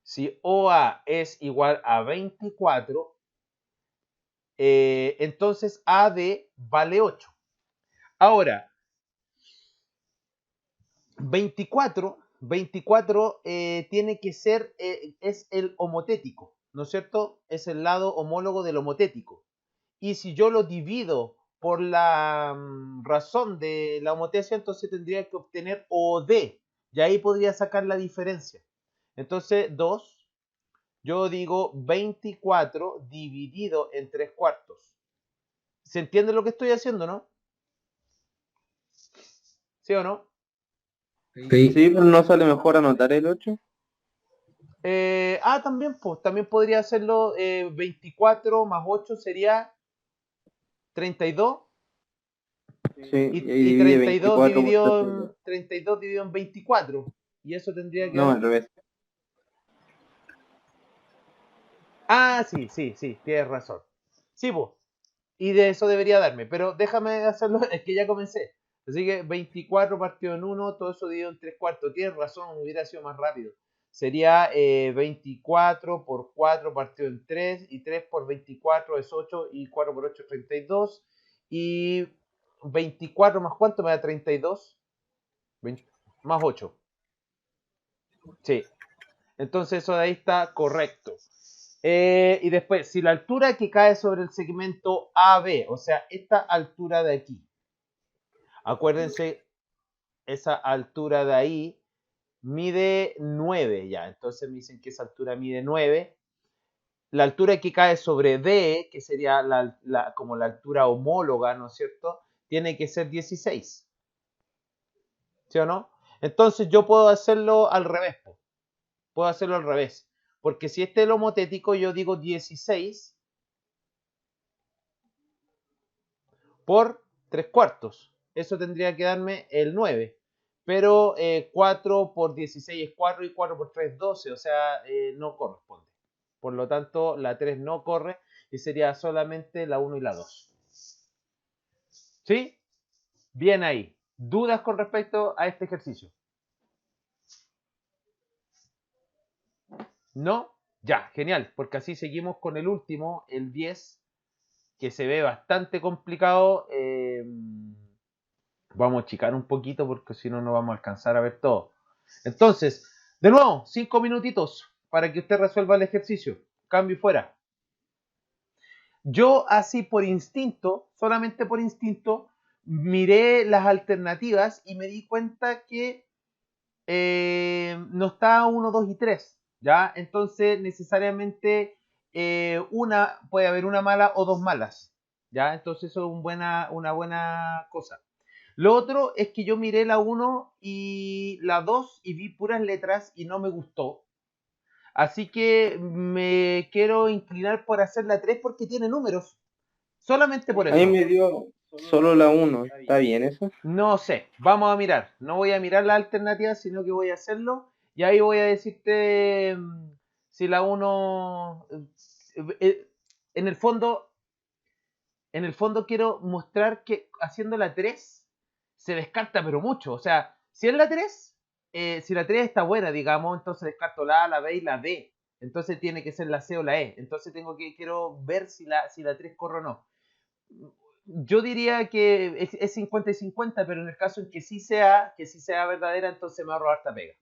si OA es igual a 24, entonces AD vale 8. Ahora, 24 tiene que ser, es el homotético, ¿no es cierto? Es el lado homólogo del homotético. Y si yo lo divido por la razón de la homotesia, entonces tendría que obtener OD. Y ahí podría sacar la diferencia. Entonces, 2, yo digo 24 dividido en 3 cuartos. ¿Se entiende lo que estoy haciendo, no? ¿Sí o no? Sí. Sí, pero no sale mejor anotar el 8. También, pues, también podría hacerlo 24 más 8 sería 32 Sí, y ahí y divide 24 por 32. 32 dividido en 24. Y eso tendría que No, al darme. revés. Sí, sí, sí, tienes razón. Sí, pues. Y de eso debería darme. Pero déjame hacerlo, es que ya comencé. Así que 24 partido en 1, todo eso dividido en 3 cuartos. Tienes razón, hubiera sido más rápido. Sería 24 por 4 partido en 3 y 3 por 24 es 8 y 4 por 8 es 32. Y 24 más cuánto me da 32? 20 más 8. Sí. Entonces eso de ahí está correcto. Y después, si la altura que cae sobre el segmento AB, o sea, esta altura de aquí, acuérdense, esa altura de ahí mide 9 ya. Entonces me dicen que esa altura mide 9. La altura que cae sobre D, que sería como la altura homóloga, ¿no es cierto? Tiene que ser 16. ¿Sí o no? Entonces yo puedo hacerlo al revés. Puedo hacerlo al revés. Porque si este es el homotético, yo digo 16 por 3 cuartos. Eso tendría que darme el 9. Pero 4 por 16 es 4 y 4 por 3 es 12. O sea, no corresponde. Por lo tanto, la 3 no corre y sería solamente la 1 y la 2. ¿Sí? Bien ahí. ¿Dudas con respecto a este ejercicio? ¿No? Ya, genial. Porque así seguimos con el último, el 10, que se ve bastante complicado. Vamos a achicar un poquito porque si no, no vamos a alcanzar a ver todo. Entonces, de nuevo, 5 minutitos para que usted resuelva el ejercicio. Cambio y fuera. Yo así por instinto, solamente por instinto, miré las alternativas y me di cuenta que no está 1, 2 y 3. ¿Ya? Entonces, necesariamente puede haber una mala o dos malas. ¿Ya? Entonces, eso es una buena cosa. Lo otro es que yo miré la 1 y la 2 y vi puras letras y no me gustó. Así que me quiero inclinar por hacer la 3 porque tiene números. Solamente por A mí eso. me dio solo la 1. ¿Está bien eso? No sé, vamos a mirar. No voy a mirar la alternativa, sino que voy a hacerlo. Y ahí voy a decirte si la 1... en el fondo, quiero mostrar que haciendo la 3 se descarta pero mucho. O sea, si es la 3, si la 3 está buena, digamos, entonces descarto la A, la B y la D. Entonces tiene que ser la C o la E. Entonces quiero ver si la 3 corre o no. Yo diría que es 50 y 50, pero en el caso en que sí sea verdadera, entonces me ahorro harta pega.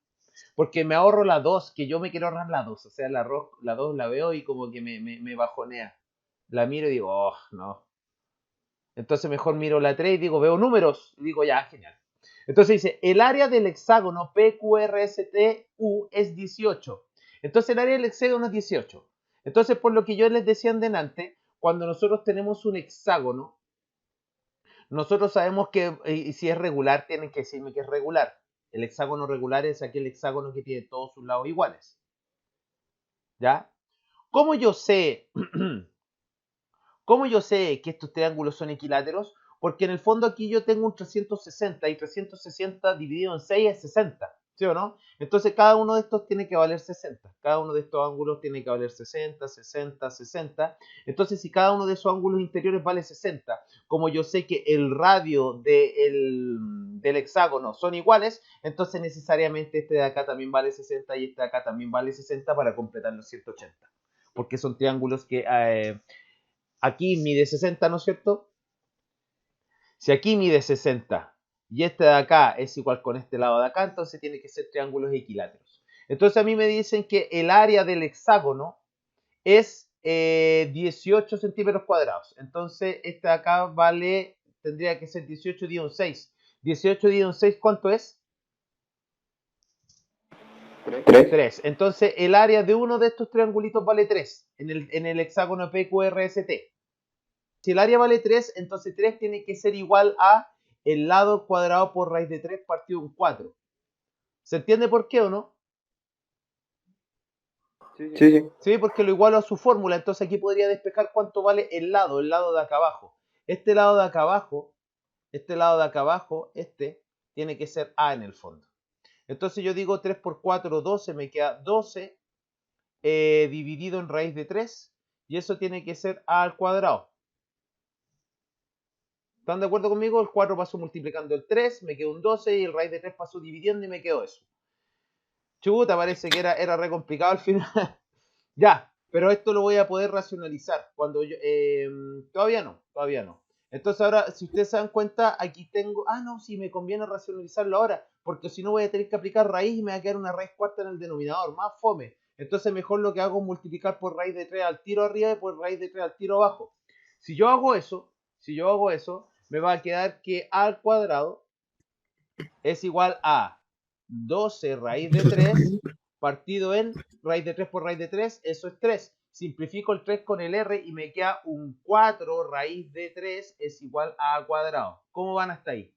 Porque me ahorro la 2, que yo me quiero ahorrar la 2. O sea, la 2 la veo y como que me bajonea. La miro y digo, oh, no. Entonces mejor miro la 3 y digo, veo números. Y digo, ya, genial. Entonces dice, el área del hexágono PQRSTU es 18. Entonces el área del hexágono es 18. Entonces, por lo que yo les decía en delante, cuando nosotros tenemos un hexágono, nosotros sabemos que si es regular, tienen que decirme que es regular. El hexágono regular es aquel hexágono que tiene todos sus lados iguales. ¿Ya? ¿Cómo yo sé ¿Cómo yo sé que estos triángulos son equiláteros? Porque en el fondo aquí yo tengo un 360 y 360 dividido en 6 es 60, ¿sí o no? Entonces cada uno de estos tiene que valer 60. Cada uno de estos ángulos tiene que valer 60, 60, 60. Entonces si cada uno de esos ángulos interiores vale 60, como yo sé que el radio del hexágono son iguales, entonces necesariamente este de acá también vale 60 y este de acá también vale 60 para completar los 180. Porque son triángulos que aquí mide 60, ¿no es cierto? Si aquí mide 60 y este de acá es igual con este lado de acá, entonces tiene que ser triángulos equiláteros. Entonces a mí me dicen que el área del hexágono es 18 centímetros cuadrados. Entonces este de acá tendría que ser 18 dividido en 6. 18 dividido en 6, ¿cuánto es? 3. 3. Entonces el área de uno de estos triangulitos vale 3 en el hexágono PQRST. Si el área vale 3, entonces 3 tiene que ser igual a el lado cuadrado por raíz de 3 partido en 4. ¿Se entiende por qué o no? Sí, sí. Sí, porque lo igualo a su fórmula. Entonces aquí podría despejar cuánto vale el lado de acá abajo. Este lado de acá abajo, este tiene que ser A en el fondo. Entonces yo digo 3 por 4, 12, me queda 12 dividido en raíz de 3. Y eso tiene que ser A al cuadrado. ¿Están de acuerdo conmigo? El 4 pasó multiplicando el 3, me quedó un 12 y el raíz de 3 pasó dividiendo y me quedó eso. Chuta, parece que era re complicado al final. Ya, pero esto lo voy a poder racionalizar. Cuando yo, todavía no. Entonces ahora, si ustedes se dan cuenta, aquí tengo, no, sí, me conviene racionalizarlo ahora, porque si no voy a tener que aplicar raíz y me va a quedar una raíz cuarta en el denominador, más fome. Entonces mejor lo que hago es multiplicar por raíz de 3 al tiro arriba y por raíz de 3 al tiro abajo. Si yo hago eso, me va a quedar que a al cuadrado es igual a 12 raíz de 3 partido en raíz de 3 por raíz de 3, eso es 3. Simplifico el 3 con el R y me queda un 4 raíz de 3 es igual a cuadrado. ¿Cómo van hasta ahí?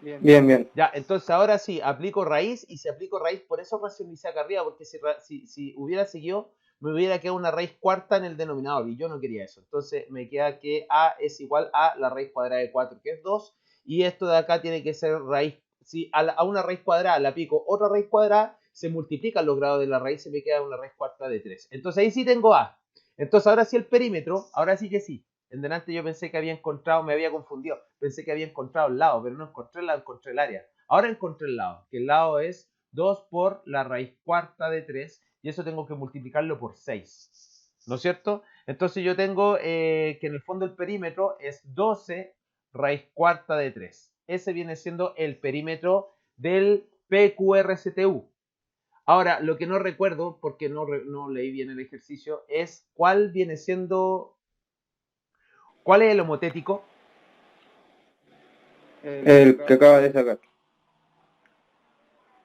Bien, bien. Ya, entonces ahora sí, aplico raíz y si aplico raíz, por eso racionalicé acá arriba, porque si hubiera seguido, me hubiera quedado una raíz cuarta en el denominador y yo no quería eso. Entonces me queda que A es igual a la raíz cuadrada de 4, que es 2, y esto de acá tiene que ser raíz, si a una raíz cuadrada le aplico otra raíz cuadrada, se multiplican los grados de la raíz y me queda una raíz cuarta de 3. Entonces ahí sí tengo A. Entonces ahora sí el perímetro, ahora sí que sí. En delante yo pensé que había encontrado, me había confundido, pensé que había encontrado el lado, pero no encontré el lado, encontré el área. Ahora encontré el lado, que el lado es 2 por la raíz cuarta de 3, y eso tengo que multiplicarlo por 6, ¿no es cierto? Entonces yo tengo que en el fondo el perímetro es 12 raíz cuarta de 3. Ese viene siendo el perímetro del PQRCTU. Ahora, lo que no recuerdo, porque no leí bien el ejercicio, es cuál viene siendo... ¿Cuál es el homotético? El que acaba de sacar.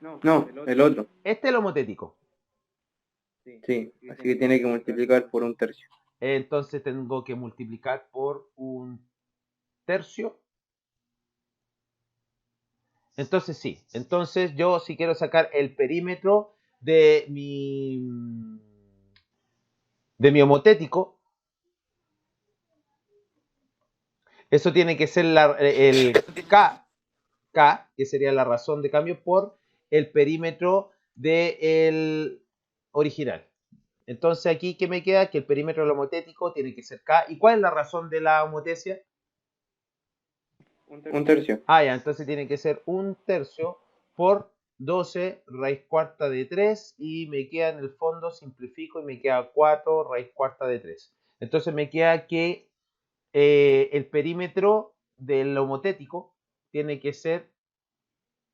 No, el otro. Este es el homotético. Sí, así que tiene que multiplicar por un tercio. Entonces tengo que multiplicar por un tercio. Entonces sí. Entonces yo si quiero sacar el perímetro de mi homotético, eso tiene que ser el K, que sería la razón de cambio, por el perímetro del original. Entonces aquí, ¿qué me queda? Que el perímetro del homotético tiene que ser K. ¿Y cuál es la razón de la homotesia? Un tercio. Ya, entonces tiene que ser un tercio por 12 raíz cuarta de 3 y me queda en el fondo, simplifico y me queda 4 raíz cuarta de 3. Entonces me queda que el perímetro del homotético tiene que ser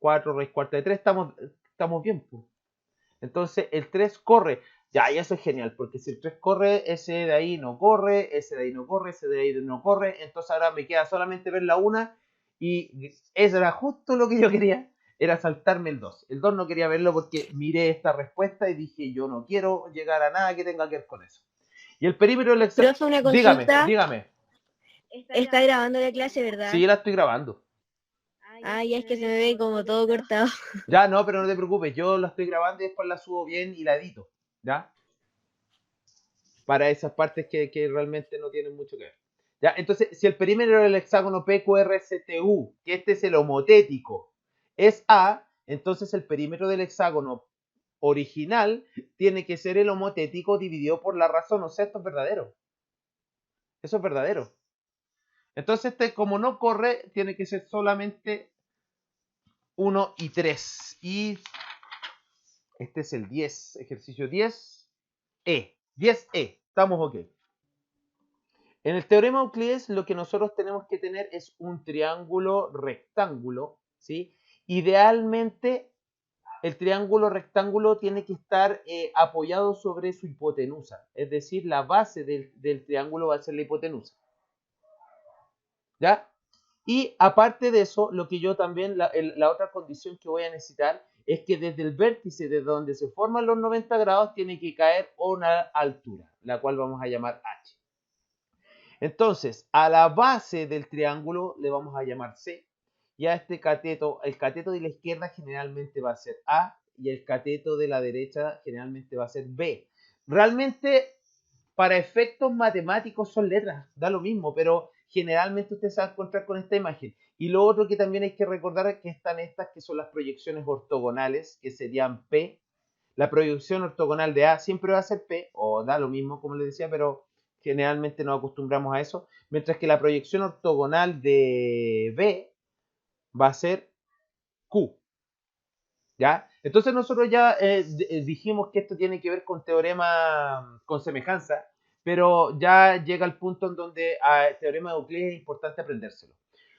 4 raíz cuarta de 3. Estamos bien, pues. Entonces el 3 corre. Ya, y eso es genial, porque si el 3 corre, ese de ahí no corre, ese de ahí no corre, ese de ahí no corre. Entonces ahora me queda solamente ver la una y eso era justo lo que yo quería, era saltarme el 2. El 2 no quería verlo porque miré esta respuesta y dije, yo no quiero llegar a nada que tenga que ver con eso. Y el perímetro del examen... Profe, una consulta. Dígame. Está grabando la clase, ¿verdad? Sí, la estoy grabando. Ya es que se me ve como todo cortado. Ya, no, pero no te preocupes, yo la estoy grabando y después la subo bien y la edito, ¿ya? Para esas partes que realmente no tienen mucho que ver. ¿Ya? Entonces, si el perímetro del hexágono PQRSTU, que este es el homotético, es A, entonces el perímetro del hexágono original tiene que ser el homotético dividido por la razón. O sea, esto es verdadero. Eso es verdadero. Entonces, este, como no corre, tiene que ser solamente 1 y 3. Y este es el 10, ejercicio 10E. 10E, estamos ok. En el teorema de Euclides lo que nosotros tenemos que tener es un triángulo rectángulo, ¿sí? Idealmente el triángulo rectángulo tiene que estar apoyado sobre su hipotenusa, es decir, la base del triángulo va a ser la hipotenusa. ¿Ya? Y aparte de eso, lo que yo también, la otra condición que voy a necesitar es que desde el vértice, desde donde se forman los 90 grados, tiene que caer una altura, la cual vamos a llamar H. Entonces, a la base del triángulo le vamos a llamar C, y a este cateto, el cateto de la izquierda generalmente va a ser A, y el cateto de la derecha generalmente va a ser B. Realmente, para efectos matemáticos son letras, da lo mismo, pero generalmente usted se va a encontrar con esta imagen. Y lo otro que también hay que recordar es que están estas que son las proyecciones ortogonales, que serían P. La proyección ortogonal de A siempre va a ser P, o da lo mismo, como les decía, pero generalmente nos acostumbramos a eso. Mientras que la proyección ortogonal de B va a ser Q. ¿Ya? Entonces nosotros ya dijimos que esto tiene que ver con teorema con semejanza, pero ya llega el punto en donde el teorema de Euclides es importante aprendérselo.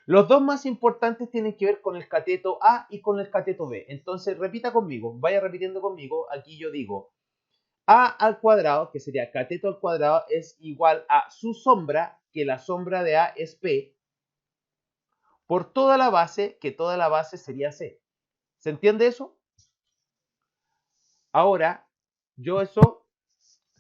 Los dos más importantes tienen que ver con el cateto A y con el cateto B. Entonces repita conmigo, vaya repitiendo conmigo. Aquí yo digo A al cuadrado, que sería cateto al cuadrado, es igual a su sombra, que la sombra de A es P, por toda la base, que toda la base sería C. ¿Se entiende eso? Ahora, yo eso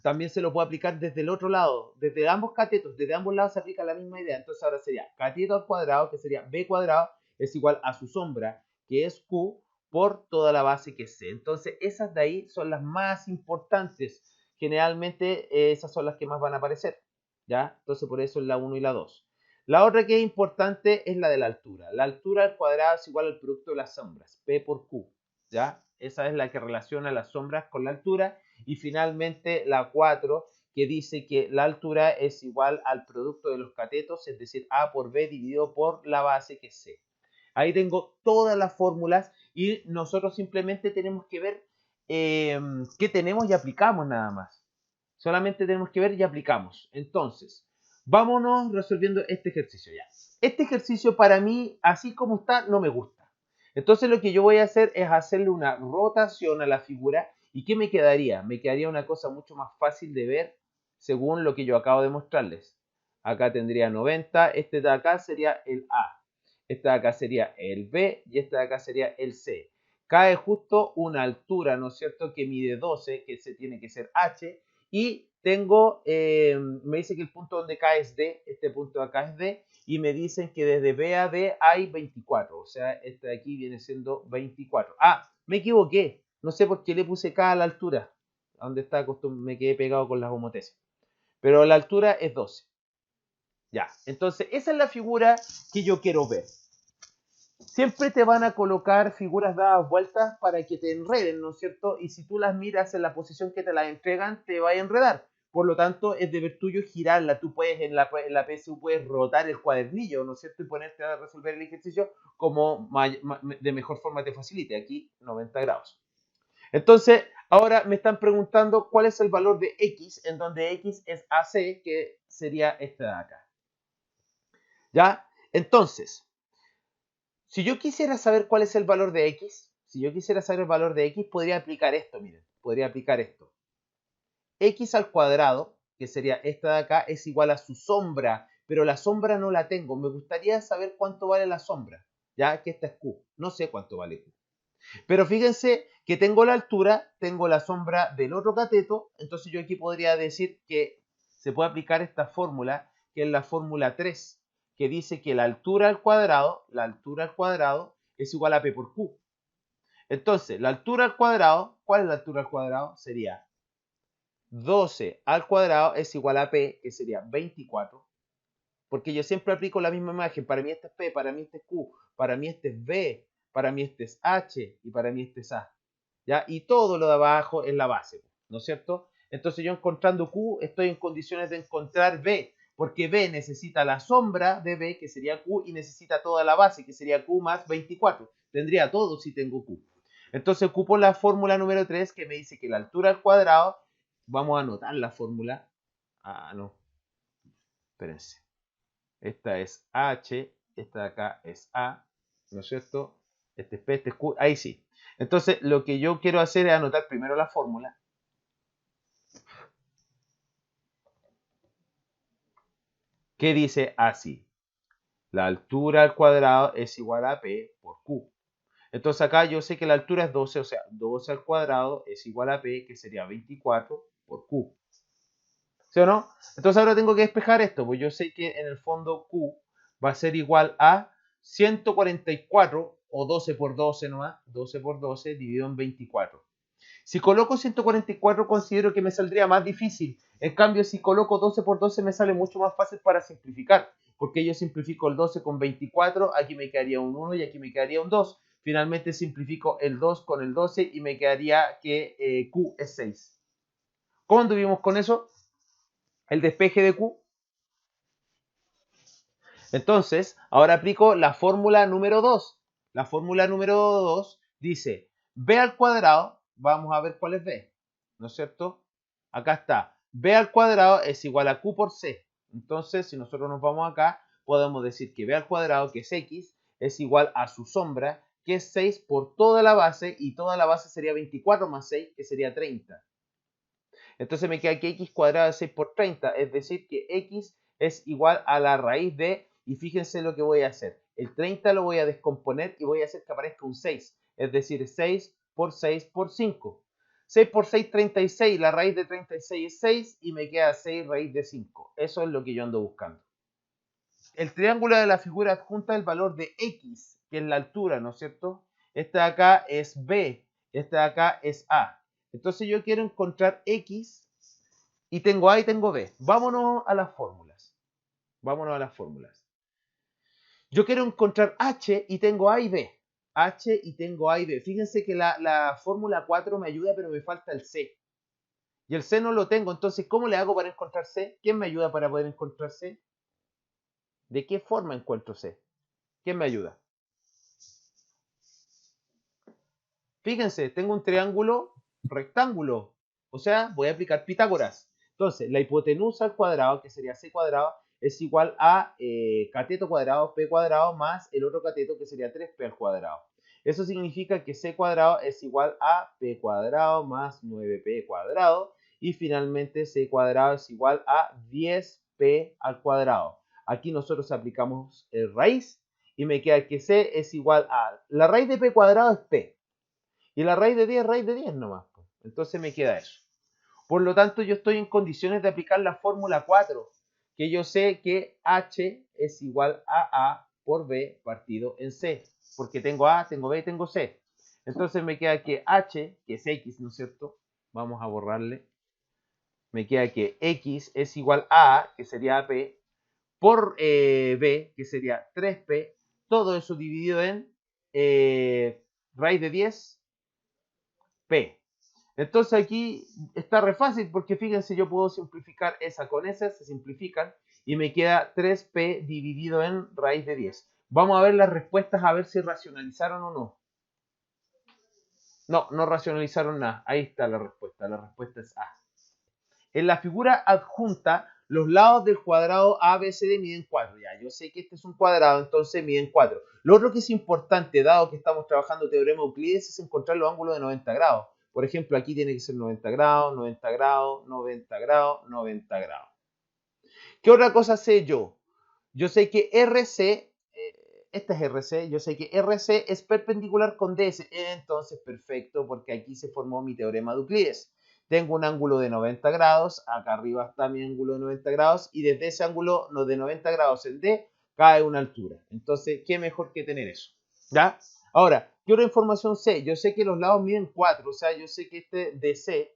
también se lo puedo aplicar desde el otro lado, desde ambos catetos, desde ambos lados se aplica la misma idea. Entonces ahora sería cateto al cuadrado, que sería B cuadrado, es igual a su sombra, que es Q, por toda la base que es C. Entonces esas de ahí son las más importantes. Generalmente esas son las que más van a aparecer, ¿ya? Entonces por eso es la 1 y la 2. La otra que es importante es la de la altura. La altura al cuadrado es igual al producto de las sombras, P por Q, ¿ya? Esa es la que relaciona las sombras con la altura. Y finalmente la 4, que dice que la altura es igual al producto de los catetos, es decir, A por B dividido por la base, que es C. Ahí tengo todas las fórmulas y nosotros simplemente tenemos que ver qué tenemos y aplicamos nada más. Solamente tenemos que ver y aplicamos. Entonces, vámonos resolviendo este ejercicio ya. Este ejercicio para mí, así como está, no me gusta. Entonces lo que yo voy a hacer es hacerle una rotación a la figura. ¿Y qué me quedaría? Me quedaría una cosa mucho más fácil de ver según lo que yo acabo de mostrarles. Acá tendría 90, este de acá sería el A. Este de acá sería el B y este de acá sería el C. Cae justo una altura, ¿no es cierto?, que mide 12, que se tiene que ser H. Y tengo, me dice que el punto donde cae es D, este punto de acá es D. Y me dicen que desde B a D hay 24. O sea, este de aquí viene siendo 24. Ah, me equivoqué. No sé por qué le puse K a la altura. A donde está me quedé pegado con las homotesis. Pero la altura es 12. Ya, entonces esa es la figura que yo quiero ver. Siempre te van a colocar figuras dadas vueltas para que te enreden, ¿no es cierto? Y si tú las miras en la posición que te las entregan, te va a enredar. Por lo tanto, es deber tuyo girarla. Tú puedes en la PSU puedes rotar el cuadernillo, ¿no es cierto? Y ponerte a resolver el ejercicio como de mejor forma te facilite. Aquí 90 grados. Entonces, ahora me están preguntando cuál es el valor de X, en donde X es AC, que sería esta de acá. ¿Ya? Entonces, si yo quisiera saber cuál es el valor de X, podría aplicar esto, miren, podría aplicar esto. X al cuadrado, que sería esta de acá, es igual a su sombra, pero la sombra no la tengo. Me gustaría saber cuánto vale la sombra, ya que esta es Q. No sé cuánto vale Q. Pero fíjense que tengo la altura, tengo la sombra del otro cateto, entonces yo aquí podría decir que se puede aplicar esta fórmula, que es la fórmula 3, que dice que la altura al cuadrado es igual a P por Q. Entonces, la altura al cuadrado, ¿cuál es la altura al cuadrado? Sería 12 al cuadrado es igual a P, que sería 24, porque yo siempre aplico la misma imagen. Para mí este es P, para mí este es Q, para mí este es B, para mí este es H y para mí este es A. ¿Ya? Y todo lo de abajo es la base, ¿no es cierto? Entonces yo encontrando Q estoy en condiciones de encontrar B, porque B necesita la sombra de B, que sería Q, y necesita toda la base, que sería Q más 24. Tendría todo si tengo Q. Entonces ocupo la fórmula número 3, que me dice que la altura al cuadrado, vamos a anotar la fórmula. Ah, no. Espérense. Esta es H, esta de acá es A, ¿no es cierto? Este es P, este es Q, ahí sí. Entonces, lo que yo quiero hacer es anotar primero la fórmula. Que dice así. La altura al cuadrado es igual a P por Q. Entonces acá yo sé que la altura es 12, o sea, 12 al cuadrado es igual a P, que sería 24 por Q. ¿Sí o no? Entonces ahora tengo que despejar esto, pues yo sé que en el fondo Q va a ser igual a 144 o 12 por 12 nomás, 12 por 12 dividido en 24. Si coloco 144 considero que me saldría más difícil. En cambio, si coloco 12 por 12 me sale mucho más fácil para simplificar. Porque yo simplifico el 12 con 24, aquí me quedaría un 1 y aquí me quedaría un 2. Finalmente simplifico el 2 con el 12 y me quedaría que Q es 6. ¿Cómo anduvimos con eso? El despeje de Q. Entonces, ahora aplico la fórmula número 2. La fórmula número 2 dice b al cuadrado, vamos a ver cuál es b, ¿no es cierto? Acá está, b al cuadrado es igual a q por c. Entonces, si nosotros nos vamos acá, podemos decir que b al cuadrado, que es x, es igual a su sombra, que es 6 por toda la base, y toda la base sería 24 más 6, que sería 30. Entonces me queda que x cuadrado es 6 por 30, es decir, que x es igual a la raíz de, y fíjense lo que voy a hacer. El 30 lo voy a descomponer y voy a hacer que aparezca un 6, es decir, 6 por 6 por 5. 6 por 6, 36, la raíz de 36 es 6 y me queda 6 raíz de 5. Eso es lo que yo ando buscando. El triángulo de la figura adjunta el valor de x, que es la altura, ¿no es cierto? Este de acá es b, este de acá es a. Entonces yo quiero encontrar x y tengo a y tengo b. Vámonos a las fórmulas. Vámonos a las fórmulas. Yo quiero encontrar h y tengo a y b. H y tengo a y b. Fíjense que la fórmula 4 me ayuda, pero me falta el c. Y el c no lo tengo. Entonces, ¿cómo le hago para encontrar c? ¿Quién me ayuda para poder encontrar c? ¿De qué forma encuentro c? ¿Quién me ayuda? Fíjense, tengo un triángulo rectángulo. O sea, voy a aplicar Pitágoras. Entonces, la hipotenusa al cuadrado, que sería c cuadrado, es igual a cateto cuadrado, p cuadrado, más el otro cateto, que sería 3p al cuadrado. Eso significa que c cuadrado es igual a p cuadrado más 9p cuadrado. Y finalmente c cuadrado es igual a 10p al cuadrado. Aquí nosotros aplicamos el raíz y me queda que c es igual a... La raíz de p cuadrado es p. Y la raíz de 10 nomás. Entonces me queda eso. Por lo tanto, yo estoy en condiciones de aplicar la fórmula 4, que yo sé que h es igual a a por b partido en c. Porque tengo a, tengo b y tengo c. Entonces me queda que h, que es x, ¿no es cierto? Vamos a borrarle. Me queda que x es igual a a, que sería p, por b, que sería 3p. Todo eso dividido en raíz de 10 p. Entonces aquí está re fácil porque fíjense, yo puedo simplificar esa con esa, se simplifican y me queda 3p dividido en raíz de 10. Vamos a ver las respuestas a ver si racionalizaron o no. No, no racionalizaron nada. Ahí está la respuesta es A. En la figura adjunta, los lados del cuadrado ABCD miden 4. Ya, yo sé que este es un cuadrado, entonces miden 4. Lo otro que es importante, dado que estamos trabajando teorema Euclides, es encontrar los ángulos de 90 grados. Por ejemplo, aquí tiene que ser 90 grados, 90 grados, 90 grados, 90 grados. ¿Qué otra cosa sé yo? Yo sé que RC, esta es RC, yo sé que RC es perpendicular con DS. Entonces, perfecto, porque aquí se formó mi teorema de Euclides. Tengo un ángulo de 90 grados, acá arriba está mi ángulo de 90 grados, y desde ese ángulo de 90 grados en D, cae una altura. Entonces, ¿qué mejor que tener eso? ¿Ya? Ahora, ¿qué otra información sé? Yo sé que los lados miden 4, o sea, yo sé que este DC,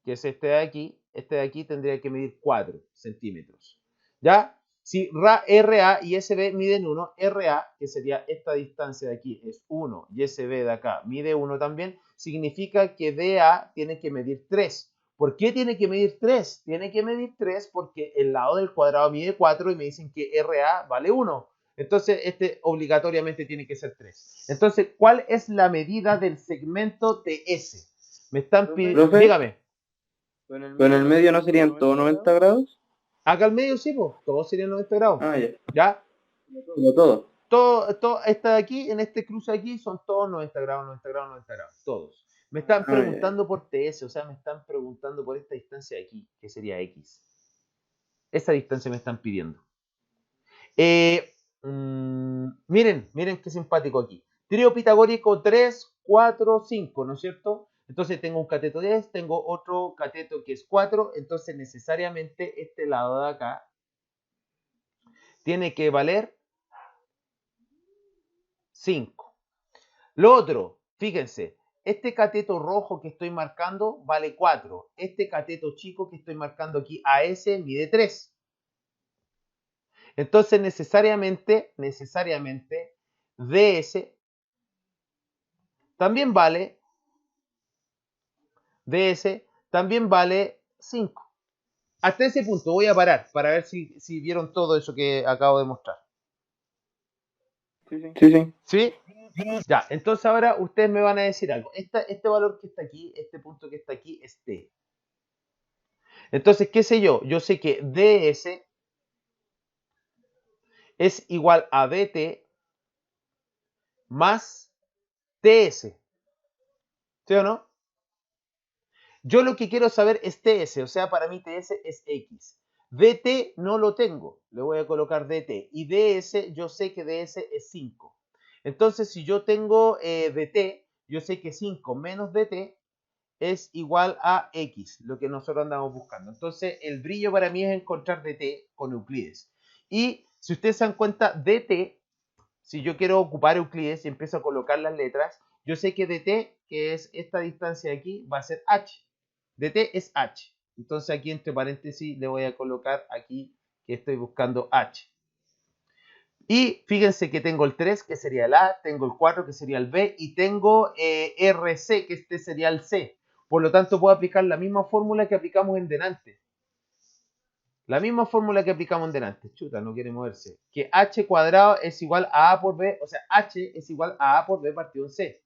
que es este de aquí tendría que medir 4 centímetros. ¿Ya? Si RA y SB miden 1, RA, que sería esta distancia de aquí, es 1, y SB de acá mide 1 también, significa que DA tiene que medir 3. ¿Por qué tiene que medir 3? Tiene que medir 3 porque el lado del cuadrado mide 4 y me dicen que RA vale 1. Entonces, este obligatoriamente tiene que ser 3. Entonces, ¿cuál es la medida del segmento TS? Me están pidiendo... Dígame. Pero en el medio no serían todos 90 grados. Acá al medio sí, pues, todos serían 90 grados. Ah, ya. ¿Ya? Todo. Todo esta de aquí, en este cruce aquí, son todos 90 grados, 90 grados, 90 grados. Todos. Me están preguntando por TS, o sea, me están preguntando por esta distancia de aquí, que sería X. Esa distancia me están pidiendo. Miren qué simpático aquí. Trío pitagórico 3, 4, 5, ¿no es cierto? Entonces tengo un cateto 10, tengo otro cateto que es 4, entonces necesariamente este lado de acá tiene que valer 5. Lo otro, fíjense, este cateto rojo que estoy marcando vale 4. Este cateto chico que estoy marcando aquí, AS, mide 3. Entonces, necesariamente, DS también vale, DS también vale 5. Hasta ese punto voy a parar para ver si vieron todo eso que acabo de mostrar. Sí, sí. ¿Sí? Ya, entonces ahora ustedes me van a decir algo. Este valor que está aquí, este punto que está aquí, es T. Entonces, ¿qué sé yo? Yo sé que DS es igual a DT más TS. ¿Sí o no? Yo lo que quiero saber es TS, o sea, para mí TS es X. DT no lo tengo, le voy a colocar DT. Y DS, yo sé que DS es 5. Entonces, si yo tengo DT, yo sé que 5 menos DT es igual a X, lo que nosotros andamos buscando. Entonces, el brillo para mí es encontrar DT con Euclides. Y si ustedes se dan cuenta, DT, si yo quiero ocupar Euclides y empiezo a colocar las letras, yo sé que DT, que es esta distancia de aquí, va a ser H. DT es H. Entonces aquí entre paréntesis le voy a colocar aquí que estoy buscando H. Y fíjense que tengo el 3, que sería el A, tengo el 4, que sería el B, y tengo RC, que este sería el C. Por lo tanto, puedo aplicar la misma fórmula que aplicamos en delante. La misma fórmula que aplicamos en delante. Chuta, no quiere moverse. Que H cuadrado es igual a por B, o sea, H es igual a A por B partido en C.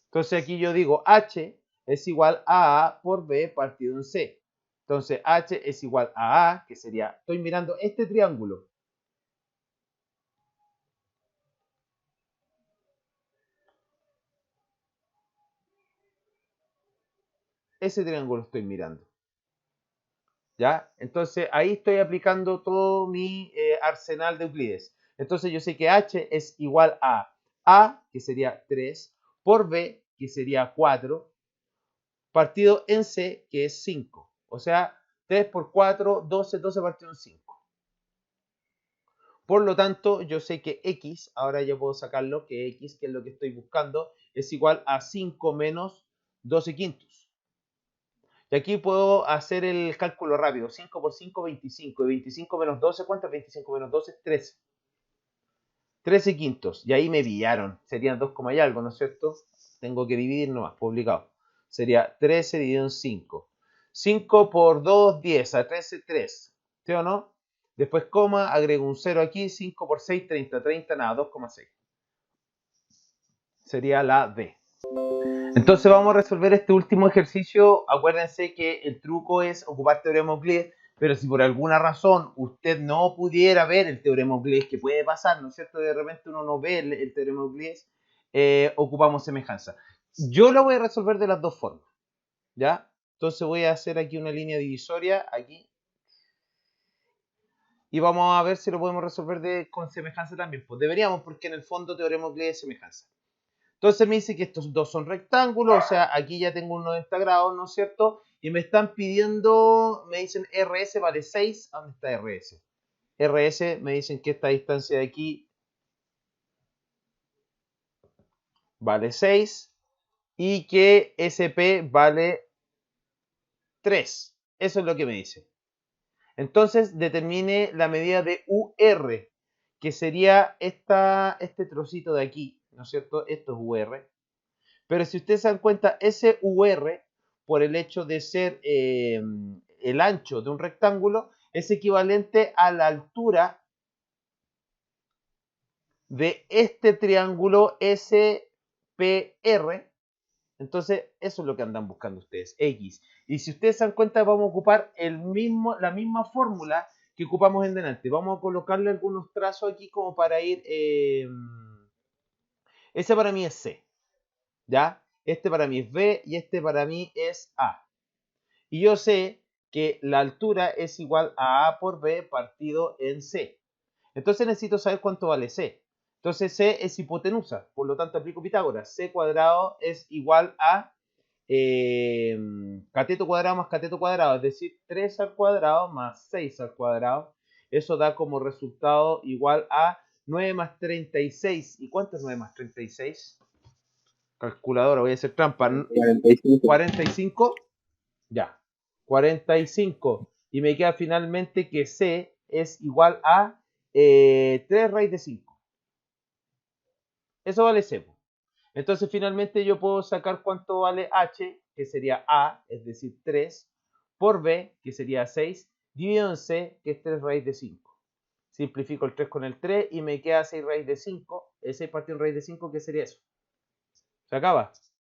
Entonces aquí yo digo H es igual a A por B partido en C. Entonces H es igual a A, que sería, estoy mirando este triángulo. Ese triángulo estoy mirando. ¿Ya? Entonces ahí estoy aplicando todo mi arsenal de Euclides. Entonces yo sé que H es igual a A, que sería 3, por B, que sería 4, partido en C, que es 5. O sea, 3 por 4, 12, 12 partido en 5. Por lo tanto, yo sé que X, ahora yo puedo sacarlo, que X, que es lo que estoy buscando, es igual a 5 menos 12 quintos. Y aquí puedo hacer el cálculo rápido. 5 por 5, 25. Y 25 menos 12, ¿cuánto es 25 menos 12? 13. 13 quintos. Y ahí me pillaron. Serían 2, y algo, ¿no es cierto? Tengo que dividir nomás, publicado. Sería 13 dividido en 5. 5 por 2, 10. A 13, 3. ¿Sí o no? Después coma, agrego un 0 aquí. 5 por 6, 30. 30, nada, 2,6. Sería la D. Entonces vamos a resolver este último ejercicio. Acuérdense que el truco es ocupar teorema Euclides, pero si por alguna razón usted no pudiera ver el teorema Euclides, que puede pasar, ¿no es cierto? De repente uno no ve el teorema Euclides, ocupamos semejanza. Yo lo voy a resolver de las dos formas, ¿ya? Entonces voy a hacer aquí una línea divisoria, aquí. Y vamos a ver si lo podemos resolver con semejanza también. Pues deberíamos, porque en el fondo teorema Euclides es semejanza. Entonces me dice que estos dos son rectángulos, o sea, aquí ya tengo un 90 grados, ¿no es cierto? Y me están pidiendo, me dicen RS vale 6. ¿Dónde está RS? RS me dicen que esta distancia de aquí vale 6 y que SP vale 3. Eso es lo que me dice. Entonces determine la medida de UR, que sería este trocito de aquí, ¿no es cierto? Esto es UR. Pero si ustedes se dan cuenta, ese UR, por el hecho de ser el ancho de un rectángulo, es equivalente a la altura de este triángulo SPR. Entonces, eso es lo que andan buscando ustedes, X. Y si ustedes se dan cuenta, vamos a ocupar la misma fórmula que ocupamos en delante. Vamos a colocarle algunos trazos aquí como para ir... ese para mí es C, ¿ya? Este para mí es B y este para mí es A. Y yo sé que la altura es igual a A por B partido en C. Entonces necesito saber cuánto vale C. Entonces C es hipotenusa, por lo tanto aplico Pitágoras. C cuadrado es igual a cateto cuadrado más cateto cuadrado, es decir, 3 al cuadrado más 6 al cuadrado. Eso da como resultado igual a 9 más 36. ¿Y cuánto es 9 más 36? Calculadora, voy a hacer trampa. 45. 45. Ya. 45. Y me queda finalmente que C es igual a 3 raíz de 5. Eso vale C. Entonces finalmente yo puedo sacar cuánto vale H, que sería A, es decir, 3, por B, que sería 6, dividido en C, que es 3 raíz de 5. Simplifico el 3 con el 3 y me queda 6 raíz de 5. 6 partido en raíz de 5, ¿qué sería eso? Se acaba.